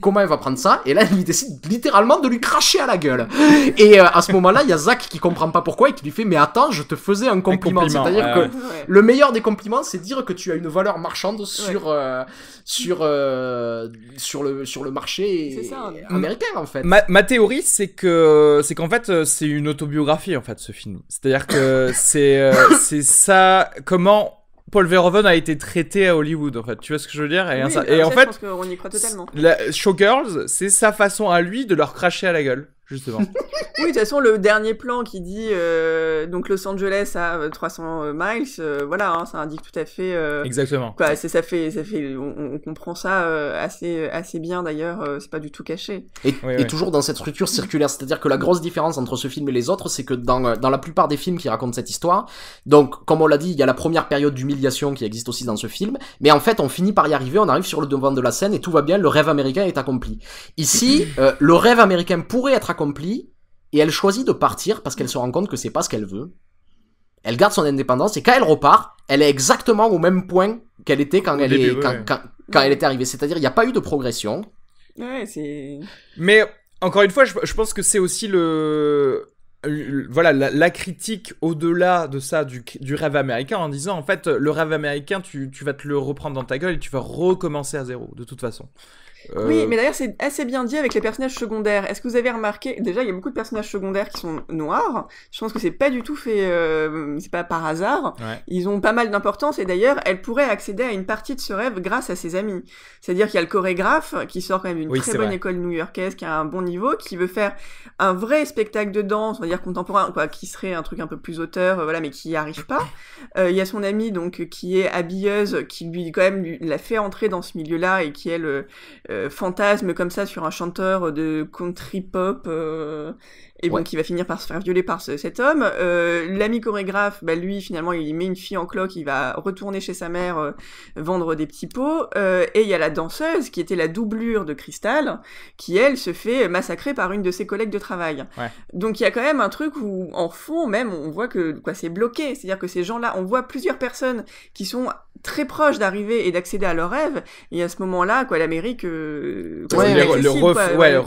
comment elle va prendre ça? Et là, il décide littéralement de lui cracher à la gueule. Et à ce moment-là, il y a Zach qui comprend pas pourquoi et qui lui fait mais attends, je te faisais un compliment. C'est-à-dire que le meilleur des compliments, c'est dire que tu as une valeur marchande sur le marché américain en fait. Ma théorie, c'est qu'en fait, c'est une autobiographie en fait ce film. C'est-à-dire que c'est ça comment Paul Verhoeven a été traité à Hollywood, en fait. Tu vois ce que je veux dire? Et en fait, je pense qu'on y croit totalement. Showgirls, c'est sa façon à lui de leur cracher à la gueule, justement. Oui, de toute façon, le dernier plan qui dit donc Los Angeles à 300 miles, voilà, hein, ça indique tout à fait. Exactement. Quoi, on comprend ça assez bien d'ailleurs. C'est pas du tout caché. Et toujours dans cette structure circulaire, c'est-à-dire que la grosse différence entre ce film et les autres, c'est que dans la plupart des films qui racontent cette histoire, donc comme on l'a dit, il y a la première période d'humiliation qui existe aussi dans ce film, mais en fait, on finit par y arriver, on arrive sur le devant de la scène et tout va bien, le rêve américain est accompli. Ici, le rêve américain pourrait être accompli. Et elle choisit de partir parce qu'elle se rend compte que c'est pas ce qu'elle veut. Elle garde son indépendance et quand elle repart, elle est exactement au même point qu'elle était quand elle était arrivée. C'est-à-dire, il n'y a pas eu de progression. Ouais, c'est... Mais, encore une fois, je pense que c'est aussi voilà, la critique au-delà de ça du rêve américain en disant, en fait, le rêve américain, tu vas te le reprendre dans ta gueule et tu vas recommencer à zéro, de toute façon. Oui, mais d'ailleurs, c'est assez bien dit avec les personnages secondaires. Est-ce que vous avez remarqué, déjà, il y a beaucoup de personnages secondaires qui sont noirs. Je pense que c'est pas du tout fait, c'est pas par hasard. Ouais. Ils ont pas mal d'importance et d'ailleurs, elle pourrait accéder à une partie de ce rêve grâce à ses amis. C'est-à-dire qu'il y a le chorégraphe qui sort quand même d'une très bonne école new-yorkaise, qui a un bon niveau, qui veut faire un vrai spectacle de danse, on va dire contemporain, quoi, qui serait un truc un peu plus auteur, voilà, mais qui y arrive pas. Il y a son amie, donc, qui est habilleuse, qui lui, quand même, l'a fait entrer dans ce milieu-là et qui, elle, fantasme comme ça sur un chanteur de country pop et bon, qui va finir par se faire violer par cet homme. L'ami chorégraphe, bah lui finalement il met une fille en cloque, il va retourner chez sa mère vendre des petits pots, et il y a la danseuse qui était la doublure de Crystal, qui elle se fait massacrer par une de ses collègues de travail. Donc il y a quand même un truc où en fond même on voit que quoi, c'est bloqué, c'est-à-dire que ces gens-là, on voit plusieurs personnes qui sont très proches d'arriver et d'accéder à leur rêve, et à ce moment-là quoi, l'Amérique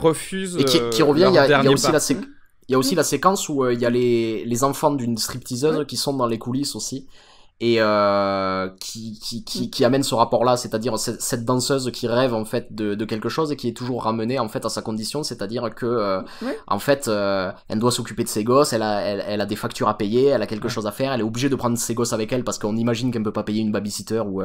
refuse et qui revient. Il y a aussi la séquence où il y a les enfants d'une stripteaseuse qui sont dans les coulisses aussi et qui amène ce rapport-là, c'est-à-dire cette danseuse qui rêve en fait de quelque chose et qui est toujours ramenée en fait à sa condition, c'est-à-dire que en fait elle doit s'occuper de ses gosses, elle a des factures à payer, elle a quelque chose à faire, elle est obligée de prendre ses gosses avec elle parce qu'on imagine qu'elle ne peut pas payer une babysitter ou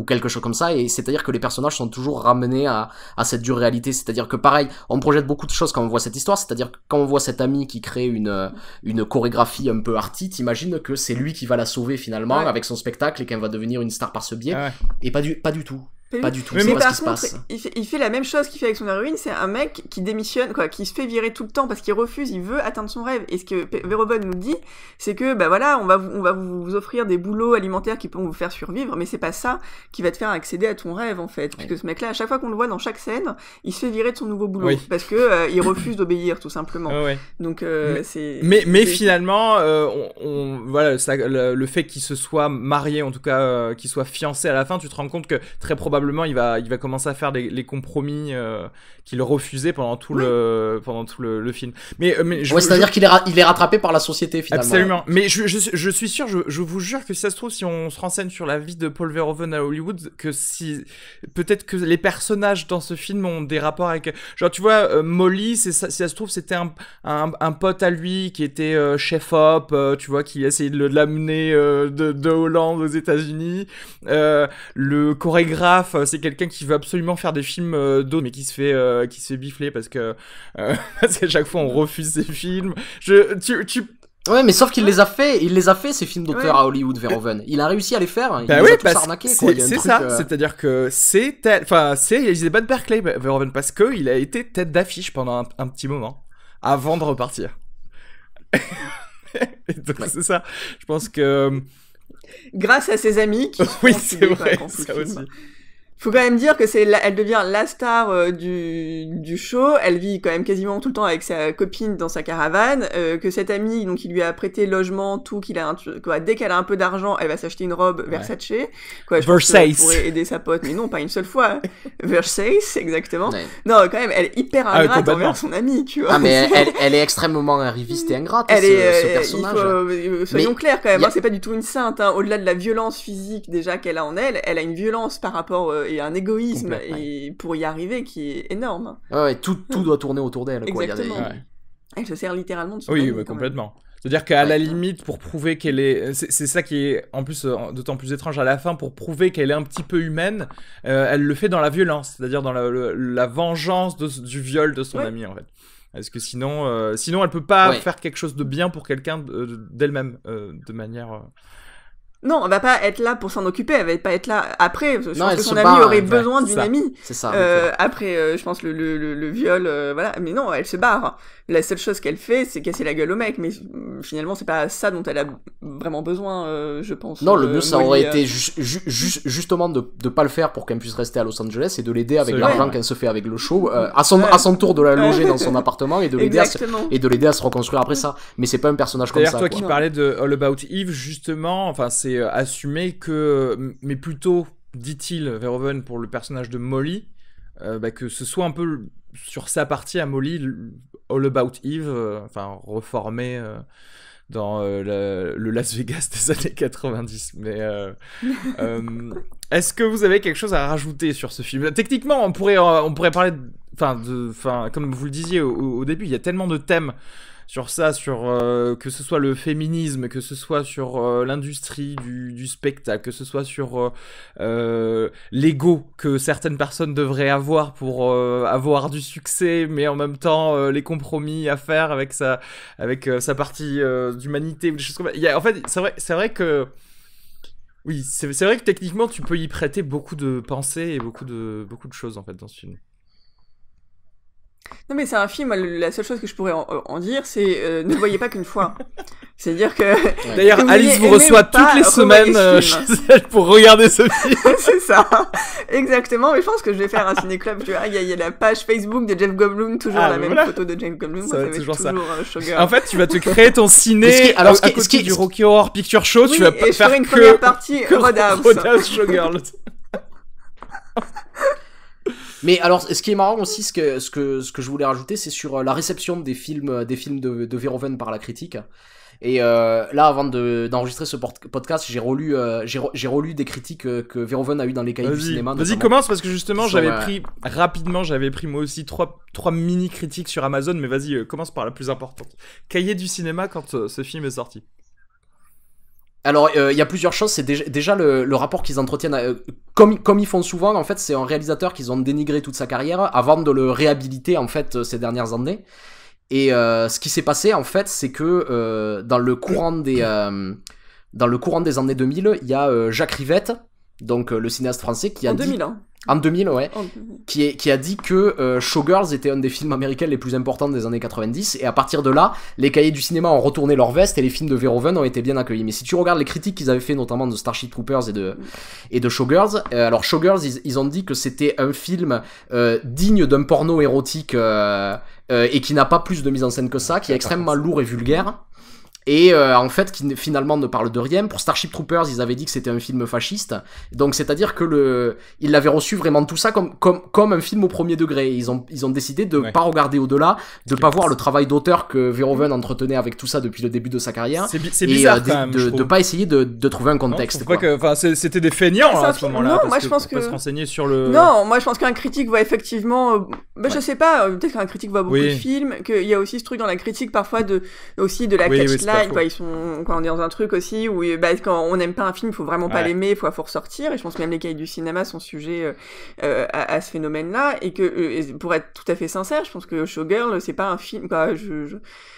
quelque chose comme ça, et c'est-à-dire que les personnages sont toujours ramenés à cette dure réalité, c'est-à-dire que pareil, on projette beaucoup de choses quand on voit cette histoire, c'est-à-dire que quand on voit cet ami qui crée une chorégraphie un peu arty, t'imagines que c'est lui qui va la sauver finalement avec son spectacle et qu'elle va devenir une star par ce biais, et pas du tout. Pas du tout. Mais par contre, il fait la même chose qu'il fait avec son héroïne, c'est un mec qui démissionne, quoi, qui se fait virer tout le temps parce qu'il refuse, il veut atteindre son rêve. Et ce que Verhoeven nous dit, c'est que, bah voilà, on va vous offrir des boulots alimentaires qui pourront vous faire survivre, mais c'est pas ça qui va te faire accéder à ton rêve, en fait. Puisque ce mec-là, à chaque fois qu'on le voit dans chaque scène, il se fait virer de son nouveau boulot. Parce que, il refuse d'obéir, tout simplement. Donc, c'est... Mais finalement, voilà, ça, le fait qu'il se soit marié, en tout cas, qu'il soit fiancé à la fin, tu te rends compte que très probablement il va commencer à faire les compromis qu'il refusait pendant tout le film. C'est-à-dire qu'il est rattrapé par la société finalement. Absolument. Mais je suis sûr, je vous jure que si ça se trouve, si on se renseigne sur la vie de Paul Verhoeven à Hollywood, que peut-être que les personnages dans ce film ont des rapports avec, genre tu vois, Molly, si ça se trouve c'était un pote à lui qui était chef-op, tu vois, qui essayait de l'amener de Hollande aux États-Unis. Le chorégraphe, c'est quelqu'un qui veut absolument faire des films d'autres, mais qui se fait bifler parce que chaque fois on refuse ses films. Ouais, mais sauf qu'il les a fait ces films d'auteur à Hollywood, Verhoeven. Il a réussi à les faire, il les a tous arnaqués, quoi. C'est ça, c'est-à-dire que c'est Elizabeth Berkley, Verhoeven, parce que il a été tête d'affiche pendant un petit moment, avant de repartir. Et donc c'est ça, je pense que... Grâce à ses amis qui oui, c'est vrai, ça aussi. Faut quand même dire que elle devient la star du show. Elle vit quand même quasiment tout le temps avec sa copine dans sa caravane. Que cette amie, donc, il lui a prêté logement, tout, quoi, dès qu'elle a un peu d'argent, elle va s'acheter une robe Versace. Quoi, je pense qu'elle pourrait aider sa pote, mais non, pas une seule fois. Versace, exactement. Ouais. Non, quand même, elle est hyper ingrate envers son amie, tu vois. Ah, mais elle est extrêmement arriviste et ingrate, ce personnage. Soyons clairs quand même, c'est pas du tout une sainte. Hein. Au-delà de la violence physique déjà qu'elle a en elle, elle a une violence par rapport et un égoïsme pour y arriver qui est énorme. Ouais, tout doit tourner autour d'elle. Exactement. Quoi. Elle se sert littéralement de son ami, complètement. C'est-à-dire qu'à la limite, pour prouver qu'elle est... C'est ça qui est, en plus, d'autant plus étrange à la fin, pour prouver qu'elle est un petit peu humaine, elle le fait dans la violence, c'est-à-dire dans la vengeance du viol de son ami, en fait. Parce que sinon elle peut pas faire quelque chose de bien pour quelqu'un d'elle-même, de manière... Non, elle va pas être là pour s'en occuper, elle va pas être là après. Je pense que son ami aurait besoin d'une amie. C'est ça. Après, je pense le viol, voilà. Mais non, elle se barre. La seule chose qu'elle fait, c'est casser la gueule au mec. Mais finalement, c'est pas ça dont elle a vraiment besoin, je pense. Non, le mieux, ça aurait été justement de pas le faire pour qu'elle puisse rester à Los Angeles et de l'aider avec l'argent qu'elle se fait avec le show. À son tour de la loger dans son appartement et de l'aider à se reconstruire après ça. Mais c'est pas un personnage comme ça. D'ailleurs, toi qui parlais de All About Eve, justement, enfin, c'est assumé que, mais plutôt, dit-il, Verhoeven, pour le personnage de Molly, que ce soit un peu sur sa partie à Molly, All About Eve, enfin, reformé dans le Las Vegas des années 90. Mais est-ce que vous avez quelque chose à rajouter sur ce film ? Techniquement, on pourrait parler, comme vous le disiez au début, il y a tellement de thèmes sur ça, que ce soit le féminisme, que ce soit sur l'industrie du spectacle, que ce soit sur l'ego que certaines personnes devraient avoir pour avoir du succès, mais en même temps les compromis à faire avec sa partie d'humanité ou des choses comme ça. En fait, c'est vrai que oui, c'est vrai que techniquement tu peux y prêter beaucoup de pensées et beaucoup de choses en fait dans ce film. Non mais c'est un film, la seule chose que je pourrais en dire, c'est ne le voyez pas qu'une fois. C'est-à-dire que... D'ailleurs, Alice vous reçoit toutes les semaines chez elle pour regarder ce film. C'est ça, exactement. Mais je pense que je vais faire un ciné-club. Tu vois, il y a la page Facebook de Jeff Goldblum, toujours la même photo de Jeff Goldblum. Ça va être toujours ça. En fait, tu vas te créer ton ciné à côté du Rocky Horror Picture Show. Tu vas pas faire une première partie Roadhouse Showgirls. Mais alors, ce qui est marrant aussi, ce que je voulais rajouter, c'est sur la réception des films de Verhoeven par la critique. Et là, avant d'enregistrer ce podcast, j'ai relu des critiques que Verhoeven a eu dans les cahiers du cinéma. Vas-y, commence, parce que justement, j'avais pris moi aussi trois mini critiques sur Amazon, mais vas-y, commence par la plus importante. Cahiers du cinéma quand ce film est sorti. Alors, il y a plusieurs choses. C'est déjà le rapport qu'ils entretiennent. Comme ils font souvent, en fait, c'est un réalisateur qu'ils ont dénigré toute sa carrière avant de le réhabiliter, en fait, ces dernières années. Et ce qui s'est passé, en fait, c'est que dans le courant des années 2000, il y a Jacques Rivette, donc le cinéaste français, qui a dit... 2000, hein. En 2000, ouais. Qui a dit que Showgirls était un des films américains les plus importants des années 90. Et à partir de là, les cahiers du cinéma ont retourné leur veste et les films de Verhoeven ont été bien accueillis. Mais si tu regardes les critiques qu'ils avaient fait, notamment de Starship Troopers et de Showgirls, alors Showgirls, ils ont dit que c'était un film digne d'un porno érotique et qui n'a pas plus de mise en scène que ça, qui est extrêmement lourd et vulgaire. Et en fait, qui finalement ne parle de rien. Pour Starship Troopers, ils avaient dit que c'était un film fasciste. Donc, c'est-à-dire que ils l'avaient reçu vraiment tout ça comme un film au premier degré. Ils ont décidé de pas regarder au-delà, de pas voir le travail d'auteur que Verhoeven entretenait avec tout ça depuis le début de sa carrière. C'est bizarre quand même, de pas essayer de trouver un contexte. C'était des feignants à ce moment-là. Non, moi je pense que se renseigner sur le. Non, moi je pense qu'un critique voit effectivement. Je sais pas. Peut-être qu'un critique voit beaucoup de films. Qu'il y a aussi ce truc dans la critique parfois de la catchline. Ils sont, quand on est dans un truc aussi où quand on n'aime pas un film, il faut vraiment pas l'aimer, il faut ressortir. Et je pense que même les cahiers du cinéma sont sujets à ce phénomène-là. Et que, pour être tout à fait sincère, je pense que Showgirl, c'est pas un film.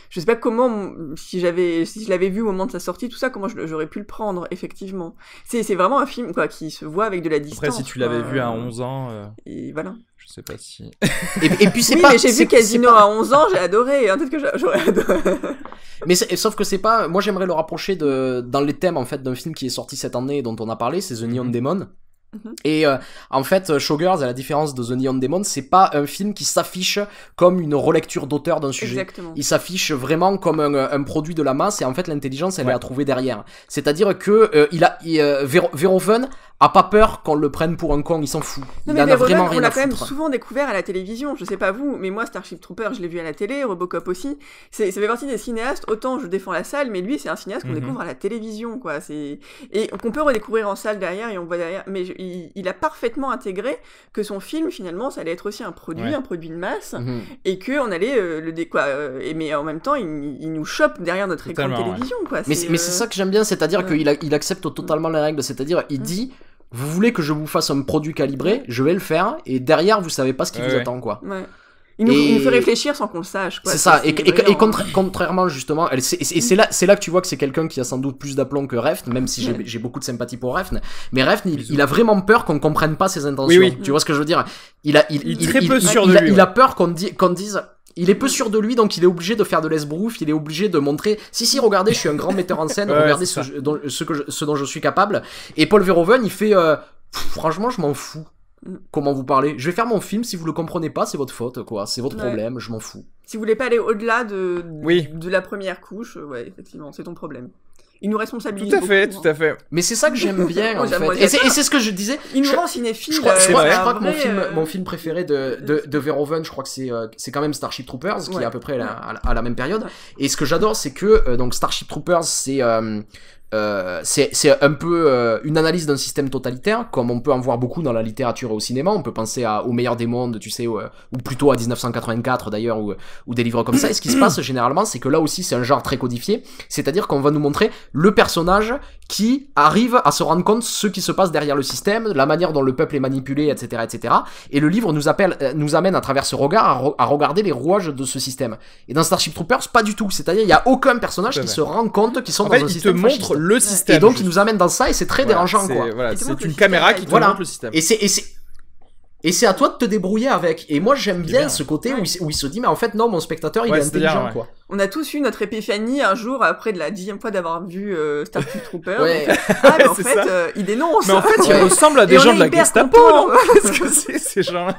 Je sais pas comment, si je l'avais vu au moment de sa sortie, tout ça, comment j'aurais pu le prendre, effectivement. C'est vraiment un film qui se voit avec de la distance. Après, si tu l'avais vu à 11 ans... Et voilà. Je sais pas si... et puis c'est oui, pas... mais j'ai vu Casino à 11 ans, j'ai adoré. Peut-être que j'aurais adoré. Mais sauf que c'est pas... Moi, j'aimerais le rapprocher dans les thèmes, en fait, d'un film qui est sorti cette année, dont on a parlé, c'est The Neon Demon. Et en fait, Showgirls, à la différence de The Neon Demon, c'est pas un film qui s'affiche comme une relecture d'auteur d'un sujet. Exactement. Il s'affiche vraiment comme un produit de la masse, et en fait l'intelligence elle est à trouver derrière. C'est-à-dire que Verhoeven a pas peur qu'on le prenne pour un con, il s'en fout. Non, Il en mais a vraiment on rien l'a à quand même foutre. souvent découvert à la télévision. Je sais pas vous, mais moi Starship Troopers, je l'ai vu à la télé, Robocop aussi. Ça fait partie des cinéastes. Autant je défends la salle, mais lui c'est un cinéaste qu'on découvre à la télévision, quoi. Et qu'on peut redécouvrir en salle derrière, et on voit derrière. Mais il a parfaitement intégré que son film finalement ça allait être aussi un produit de masse, et que on allait mais en même temps il nous chope derrière notre écran de télévision, quoi. Mais c'est ça que j'aime bien, c'est-à-dire qu'il accepte totalement les règles, c'est-à-dire il dit vous voulez que je vous fasse un produit calibré, je vais le faire, et derrière vous savez pas ce qui vous attend, quoi. Ouais. Il nous fait réfléchir sans qu'on le sache, quoi. C'est ça, contrairement justement, c'est là que tu vois que c'est quelqu'un qui a sans doute plus d'aplomb que Refn, même si j'ai beaucoup de sympathie pour Refn, mais Refn il a vraiment peur qu'on comprenne pas ses intentions. Oui. Tu vois ce que je veux dire? Il est très peu sûr de lui. Il a peur qu'on dise. Il est peu sûr de lui, donc il est obligé de faire de l'esbrouf, il est obligé de montrer si regardez, je suis un grand metteur en scène, regardez ce dont je suis capable. Et Paul Verhoeven, il fait franchement, je m'en fous. Comment vous parlez? Je vais faire mon film, si vous le comprenez pas, c'est votre faute, quoi. C'est votre problème, je m'en fous. Si vous voulez pas aller au-delà de la première couche, ouais, effectivement, c'est ton problème. Il nous responsabilise. Tout à fait. Mais c'est ça que j'aime bien, en fait. Et c'est ce que je disais. Il nous rend cinéphile. Je crois que mon film préféré de Verhoeven, je crois que c'est quand même Starship Troopers, qui est à peu près à la même période. Et ce que j'adore, c'est que donc Starship Troopers, c'est un peu une analyse d'un système totalitaire, comme on peut en voir beaucoup dans la littérature et au cinéma. On peut penser au Meilleur des mondes, tu sais, ou plutôt à 1984 d'ailleurs, ou des livres comme ça. Et ce qui se passe généralement, c'est que là aussi c'est un genre très codifié, c'est-à-dire qu'on va nous montrer le personnage qui arrive à se rendre compte ce qui se passe derrière le système, la manière dont le peuple est manipulé, etc., etc. Et le livre nous amène à travers ce regard à regarder les rouages de ce système. Et dans Starship Troopers, pas du tout. C'est-à-dire, il y a aucun personnage qui se rend compte qu'ils sont dans un système fasciste. Le système. Et donc, il nous amène dans ça, et c'est très dérangeant, quoi. Voilà, c'est une caméra qui te montre le système. Et c'est à toi de te débrouiller avec. Et moi, j'aime bien ce côté où il se dit, mais en fait, non, mon spectateur, il est intelligent, quoi. On a tous eu notre épiphanie un jour, après de la 10e fois d'avoir vu Starship Troopers. Ouais. Mais en fait, il dénonce. Mais en fait, il ressemble à des gens de la Gestapo, non? Qu'est-ce que c'est, ces gens-là?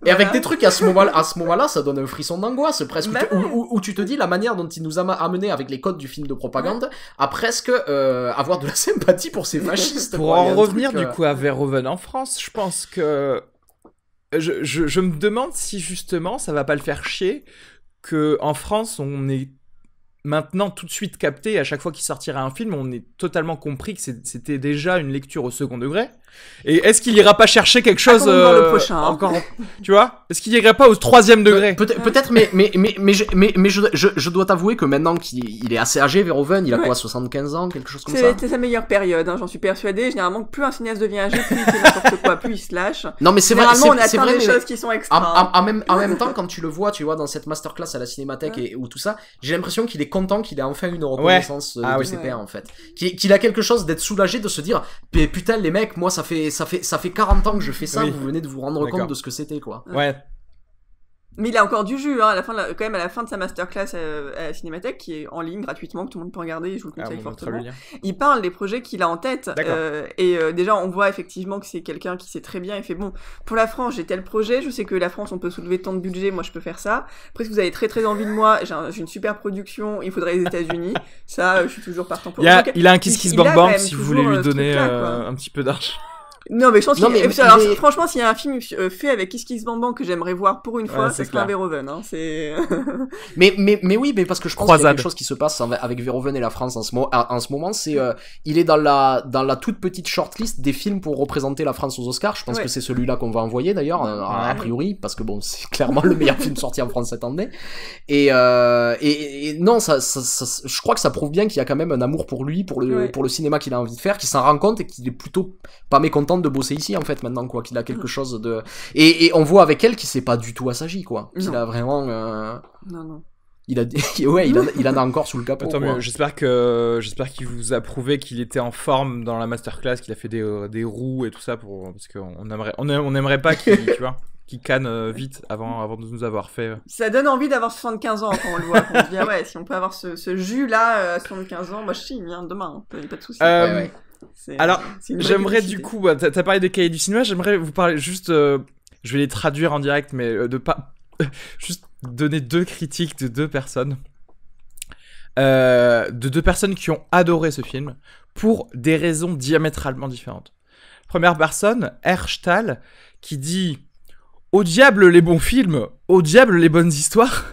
Et avec des trucs à ce moment-là, ça donne un frisson d'angoisse presque, où tu te dis la manière dont il nous a amené avec les codes du film de propagande à presque avoir de la sympathie pour ces fascistes. Pour en revenir du coup à Verhoeven en France, je pense que je me demande si justement ça va pas le faire chier que en France on est maintenant tout de suite capté, à chaque fois qu'il sortira un film, on est totalement compris que c'était déjà une lecture au second degré. Et est-ce qu'il ira pas chercher quelque chose le prochain, encore, tu vois? Est-ce qu'il irait pas au 3e degré? Peut-être, mais je dois t'avouer que maintenant qu'il est assez âgé, Verhoeven, il a quoi, 75 ans, quelque chose comme ça? C'était sa meilleure période, hein, j'en suis persuadée. Généralement, plus un cinéaste devient âgé, plus il fait n'importe quoi, plus il se lâche. Non, mais c'est vrai, on atteint des choses qui sont extra. En même temps, quand tu le vois, tu vois, dans cette masterclass à la Cinémathèque ou tout ça, j'ai l'impression qu'il est content qu'il ait enfin une reconnaissance de ses pairs, en fait. Qu'il a quelque chose d'être soulagé, de se dire, putain, les mecs, moi, ça fait 40 ans que je fais ça, vous venez de vous rendre compte de ce que c'était, quoi. Ouais. Mais il a encore du jus, hein, quand même à la fin de sa masterclass à la Cinémathèque, qui est en ligne gratuitement, que tout le monde peut regarder, je vous le conseille fortement. Il parle des projets qu'il a en tête, déjà on voit effectivement que c'est quelqu'un qui sait très bien, il fait bon, pour la France j'ai tel projet, je sais que la France on peut soulever tant de budget, moi je peux faire ça. Après si vous avez très très envie de moi, j'ai une super production, il faudrait les États-Unis, ça je suis toujours partant pour. Il a un Kiss Bang Bang si vous voulez lui donner un petit peu d'argent. Non mais je pense franchement s'il y a un film fait avec Kiss Kiss Bang Bang que j'aimerais voir pour une fois, ça serait un Verhoeven, hein, c'est mais oui, mais parce que je pense qu'il y a quelque chose qui se passe avec Verhoeven et la France en ce moment, c'est il est dans la toute petite shortlist des films pour représenter la France aux Oscars. Je pense que c'est celui-là qu'on va envoyer d'ailleurs a priori, parce que bon, c'est clairement le meilleur film sorti en France cette année. Et non, ça je crois que ça prouve bien qu'il y a quand même un amour pour lui, pour le cinéma qu'il a envie de faire, qu'il s'en rend compte et qu'il est plutôt pas mécontent de bosser ici en fait maintenant, quoi, qu'il a quelque chose de et on voit avec elle qu'il s'est pas du tout assagi, quoi, qu'il a vraiment non il en a encore sous le capot. Tant mieux. J'espère qu'il vous a prouvé qu'il était en forme dans la masterclass, qu'il a fait des roues et tout ça parce qu'on aimerait pas qu'il tu vois qui canne vite avant de nous avoir fait. Ça donne envie d'avoir 75 ans quand on le voit. On se dit, si on peut avoir ce jus-là à 75 ans, moi je signe, demain, pas de soucis. Alors, c'est une vraie j'aimerais publicité. du coup, t'as parlé des cahiers du cinéma, j'aimerais vous parler juste, je vais les traduire en direct, mais de pas, juste donner 2 critiques de 2 personnes, de 2 personnes qui ont adoré ce film pour des raisons diamétralement différentes. Première personne, Herschtal, qui dit « Au diable les bons films, au diable les bonnes histoires,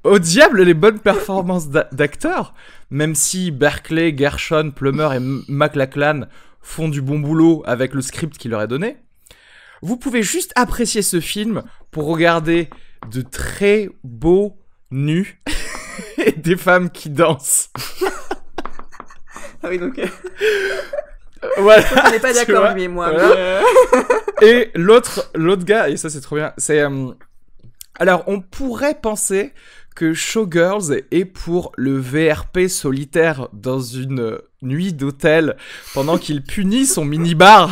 au diable les bonnes performances d'acteurs, même si Berkeley, Gershon, Plummer et McLachlan font du bon boulot avec le script qui leur est donné, vous pouvez juste apprécier ce film pour regarder de très beaux nus et des femmes qui dansent. » Ah oui, donc Voilà. on n'est pas Tu d'accord, vois, lui et moi. voilà. Et l'autre gars, et ça c'est trop bien, c'est... alors, on pourrait penser que Showgirls est pour le VRP solitaire dans une nuit d'hôtel pendant qu'il punit son minibar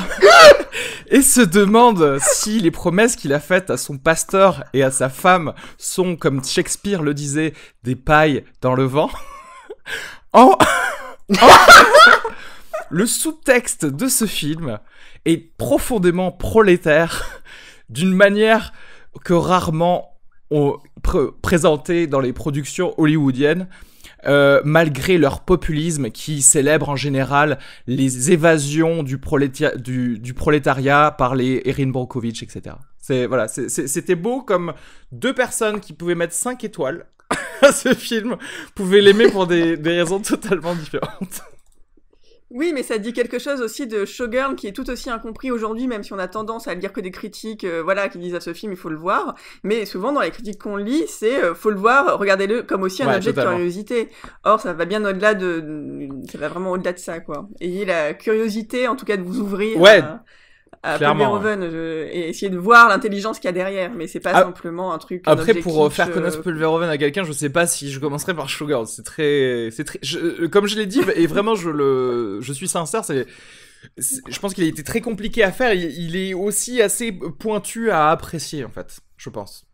et se demande si les promesses qu'il a faites à son pasteur et à sa femme sont, comme Shakespeare le disait, des pailles dans le vent. Le sous-texte de ce film est profondément prolétaire d'une manière que rarement on présenté dans les productions hollywoodiennes, malgré leur populisme qui célèbre en général les évasions du prolétariat par les Erin Brockovich, etc. C'était beau comme 2 personnes qui pouvaient mettre 5 étoiles à ce film pouvaient l'aimer pour des raisons totalement différentes. Oui, mais ça dit quelque chose aussi de Showgirl qui est tout aussi incompris aujourd'hui, même si on a tendance à lire que des critiques, qui disent à ce film il faut le voir. Mais souvent dans les critiques qu'on lit, c'est faut le voir, regardez-le comme aussi un objet totalement. de curiosité. Or, ça va bien au-delà ça va vraiment au-delà de ça, quoi. Ayez la curiosité, en tout cas, de vous ouvrir à Paul Verhoeven et essayer de voir l'intelligence qu'il y a derrière. Mais c'est pas simplement un truc. Après, pour faire connaître Paul Verhoeven à quelqu'un, je sais pas si je commencerais par Showgirls. Comme je l'ai dit, et vraiment, je suis sincère, je pense qu'il a été très compliqué à faire. Il est aussi assez pointu à apprécier, en fait, je pense.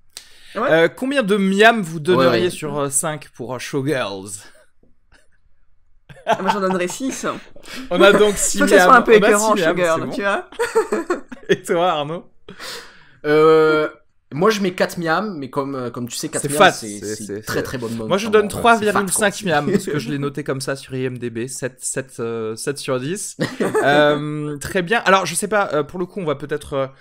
Ouais. Combien de miam vous donneriez sur 5 pour Showgirls? Moi, j'en donnerais 6. On a donc 6 miam. Faut que ça soit un peu écœurant, Showgirl, bon. Tu vois. Et toi, Arnaud? Moi, je mets 4 miam, mais comme tu sais, 4 miam, c'est très très bonne note. Moi, je donne 3,5 miam, parce que je l'ai noté comme ça sur IMDb, 7 sur 10. Très bien. Alors, je sais pas, pour le coup, on va peut-être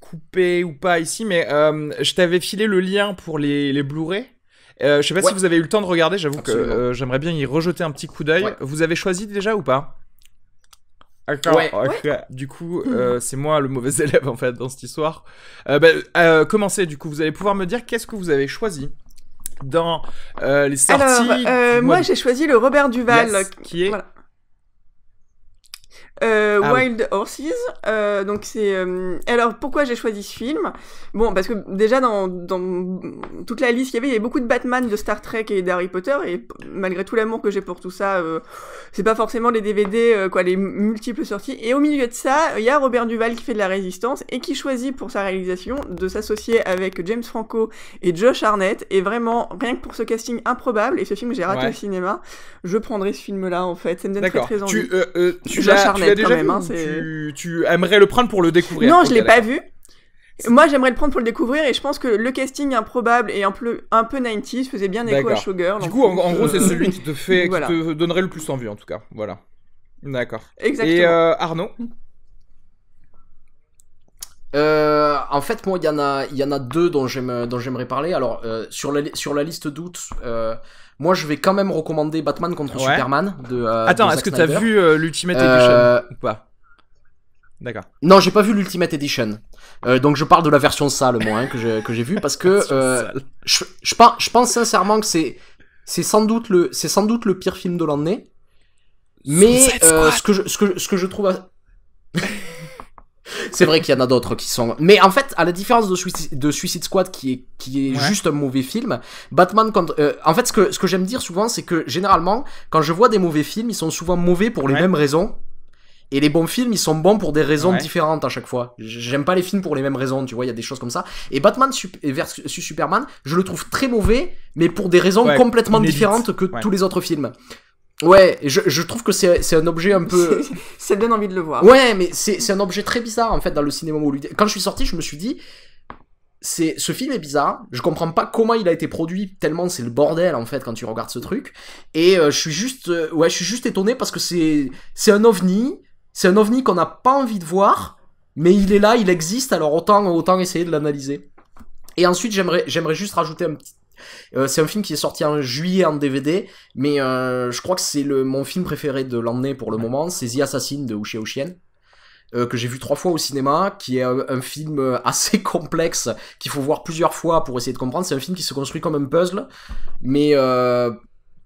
couper ou pas ici, mais je t'avais filé le lien pour les Blu-ray. Je sais pas si vous avez eu le temps de regarder, j'avoue que j'aimerais bien y rejeter un petit coup d'œil. Ouais. Vous avez choisi déjà ou pas? D'accord. Ouais. Du coup, c'est moi le mauvais élève en fait dans cette histoire. Commencez du coup, vous allez pouvoir me dire qu'est-ce que vous avez choisi dans les sorties. Alors, moi j'ai choisi le Robert Duvall, qui est Wild Horses. Donc c'est. Alors pourquoi j'ai choisi ce film? Bon, parce que déjà dans toute la liste qu'il y avait beaucoup de Batman, de Star Trek et d'Harry Potter, et malgré tout l'amour que j'ai pour tout ça, c'est pas forcément les DVD, les multiples sorties. Et au milieu de ça, il y a Robert Duvall qui fait de la résistance et qui choisit pour sa réalisation de s'associer avec James Franco et Josh Hartnett. Et vraiment, rien que pour ce casting improbable, et ce film que j'ai raté au cinéma, je prendrais ce film-là en fait. Ça me donne très envie. Tu l'as déjà vu, tu aimerais le prendre pour le découvrir? Non, je l'ai pas vu. Moi, j'aimerais le prendre pour le découvrir, et je pense que le casting improbable et un peu 90s faisait bien écho à Showgirl. Du coup, en gros, c'est celui qui te fait, qui te donnerait le plus envie, en tout cas. Voilà. D'accord. Exactement. Et Arnaud? En fait, moi, il y en a 2 dont j'aimerais parler. Alors, sur la liste d'août, moi, je vais quand même recommander Batman contre Superman de. Attends, est-ce que t'as vu l'Ultimate Edition ou pas? D'accord. Non, j'ai pas vu l'Ultimate Edition. Donc je parle de la version sale, moi, que j'ai vue, parce que je pense sincèrement que c'est sans doute le pire film de l'année. Mais ce que je trouve c'est vrai qu'il y en a d'autres qui sont. Mais en fait, à la différence de Suicide Squad, qui est juste un mauvais film, Batman contre. En fait, ce que j'aime dire souvent, c'est que généralement, quand je vois des mauvais films, ils sont souvent mauvais pour les mêmes raisons. Et les bons films, ils sont bons pour des raisons différentes à chaque fois. J'aime pas les films pour les mêmes raisons, tu vois, il y a des choses comme ça. Et Batman versus Superman, je le trouve très mauvais, mais pour des raisons complètement différentes que tous les autres films. Ouais, et je trouve que c'est un objet un peu... Ça donne envie de le voir. Ouais, mais c'est un objet très bizarre, en fait, dans le cinéma hollywoodien. Quand je suis sorti, je me suis dit... Ce film est bizarre, je comprends pas comment il a été produit, tellement c'est le bordel en fait quand tu regardes ce truc, et je suis juste étonné parce que c'est un ovni qu'on n'a pas envie de voir, mais il est là, il existe, alors autant essayer de l'analyser. Et ensuite j'aimerais juste rajouter un petit... c'est un film qui est sorti en juillet en DVD, mais je crois que c'est mon film préféré de l'année pour le moment, c'est The Assassin de Uche Uchien. Que j'ai vu 3 fois au cinéma, qui est un film assez complexe, qu'il faut voir plusieurs fois pour essayer de comprendre. C'est un film qui se construit comme un puzzle, mais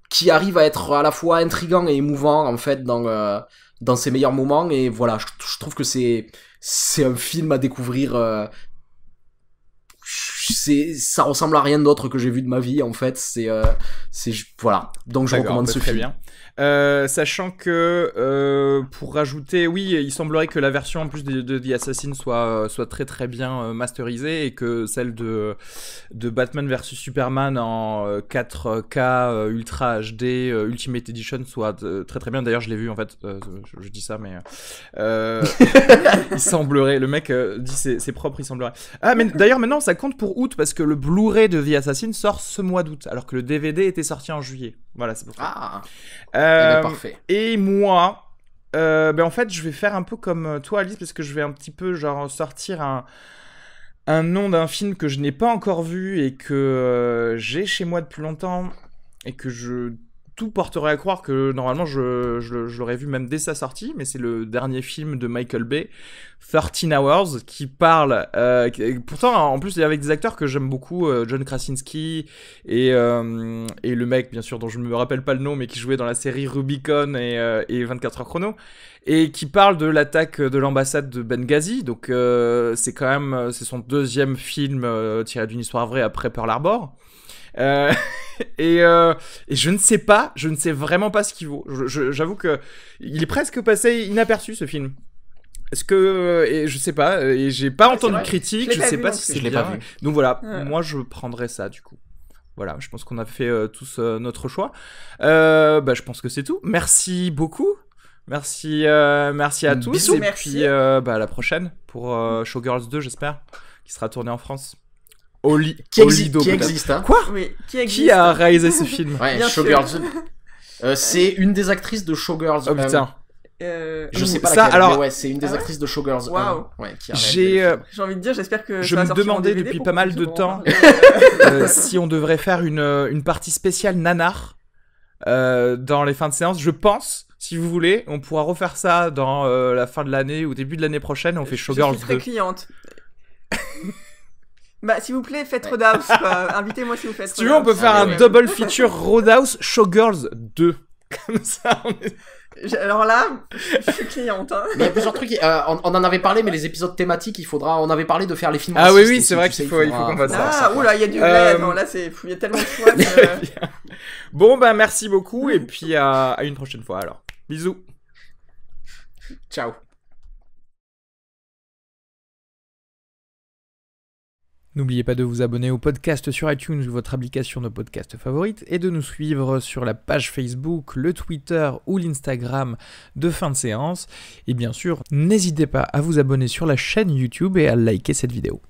qui arrive à être à la fois intriguant et émouvant, en fait, dans ses meilleurs moments. Et voilà, je trouve que c'est un film à découvrir. Ça ressemble à rien d'autre que j'ai vu de ma vie, en fait. Voilà, donc je recommande ce très film. Bien. Sachant que pour rajouter, oui, il semblerait que la version en plus de The Assassin soit très très bien masterisée, et que celle de Batman vs Superman en 4K Ultra HD Ultimate Edition soit très très bien. D'ailleurs, je l'ai vu en fait. Je dis ça, mais il semblerait. Le mec dit c'est propre, il semblerait. Ah, mais d'ailleurs maintenant ça compte pour août, parce que le Blu-ray de The Assassin sort ce mois d'août, alors que le DVD était sorti en juillet. Voilà, c'est pour ça. Parfait. Et moi, en fait, je vais faire un peu comme toi, Alice, parce que je vais un petit peu genre sortir un nom d'un film que je n'ai pas encore vu et que j'ai chez moi depuis longtemps, et que tout porterait à croire que normalement je l'aurais vu même dès sa sortie, mais c'est le dernier film de Michael Bay, 13 Hours, qui parle pourtant en plus avec des acteurs que j'aime beaucoup, John Krasinski et le mec bien sûr dont je me rappelle pas le nom, mais qui jouait dans la série Rubicon et 24 heures chrono, et qui parle de l'attaque de l'ambassade de Benghazi. Donc c'est quand même c'est son 2e film tiré d'une histoire vraie après Pearl Harbor. Et je ne sais vraiment pas ce qu'il vaut. J'avoue que il est presque passé inaperçu, ce film. Est-ce que et je sais pas, et j'ai pas entendu de critique, je sais pas si c'est bien. Donc voilà, moi je prendrais ça du coup. Voilà, je pense qu'on a fait tous notre choix. Je pense que c'est tout. Merci beaucoup. Merci à tous. Bisous. Et Merci. puis à la prochaine pour Showgirls 2, j'espère, qui sera tourné en France. Qui existe, hein. Quoi? Oui, Qui a réalisé ce film? Ouais, Bien Showgirls. C'est une des actrices de Showgirls. Oh putain. Je sais pas ça, laquelle, alors... mais ouais, c'est une des actrices de Showgirls. Waouh. Ouais, qui a réalisé le film. J'ai envie de dire, j'espère que Je ça va me sortir en demandais DVD depuis pour pas mal qu'on de puisse en temps parler. si on devrait faire une partie spéciale nanar dans les fins de séance. Je pense, si vous voulez, on pourra refaire ça dans la fin de l'année ou début de l'année prochaine. On fait Showgirls 2. Je suis très cliente. Bah, s'il vous plaît, faites Roadhouse, quoi. Invitez-moi si vous faites. Si tu veux, on peut faire un double feature Roadhouse Showgirls 2. Comme ça, Alors là, je suis cliente. Hein. Mais il y a plusieurs trucs. On en avait parlé, mais les épisodes thématiques, on avait parlé de faire les films. Ah oui, racistes oui, aussi, c'est vrai tu qu'il sais, faut qu'on fasse ça. Ah, oula, il y a du. Non, là, il y a tellement de choix. Bon, merci beaucoup, et puis à une prochaine fois alors. Bisous. Ciao. N'oubliez pas de vous abonner au podcast sur iTunes ou votre application de podcast favorite, et de nous suivre sur la page Facebook, le Twitter ou l'Instagram de Fin de Séance. Et bien sûr, n'hésitez pas à vous abonner sur la chaîne YouTube et à liker cette vidéo.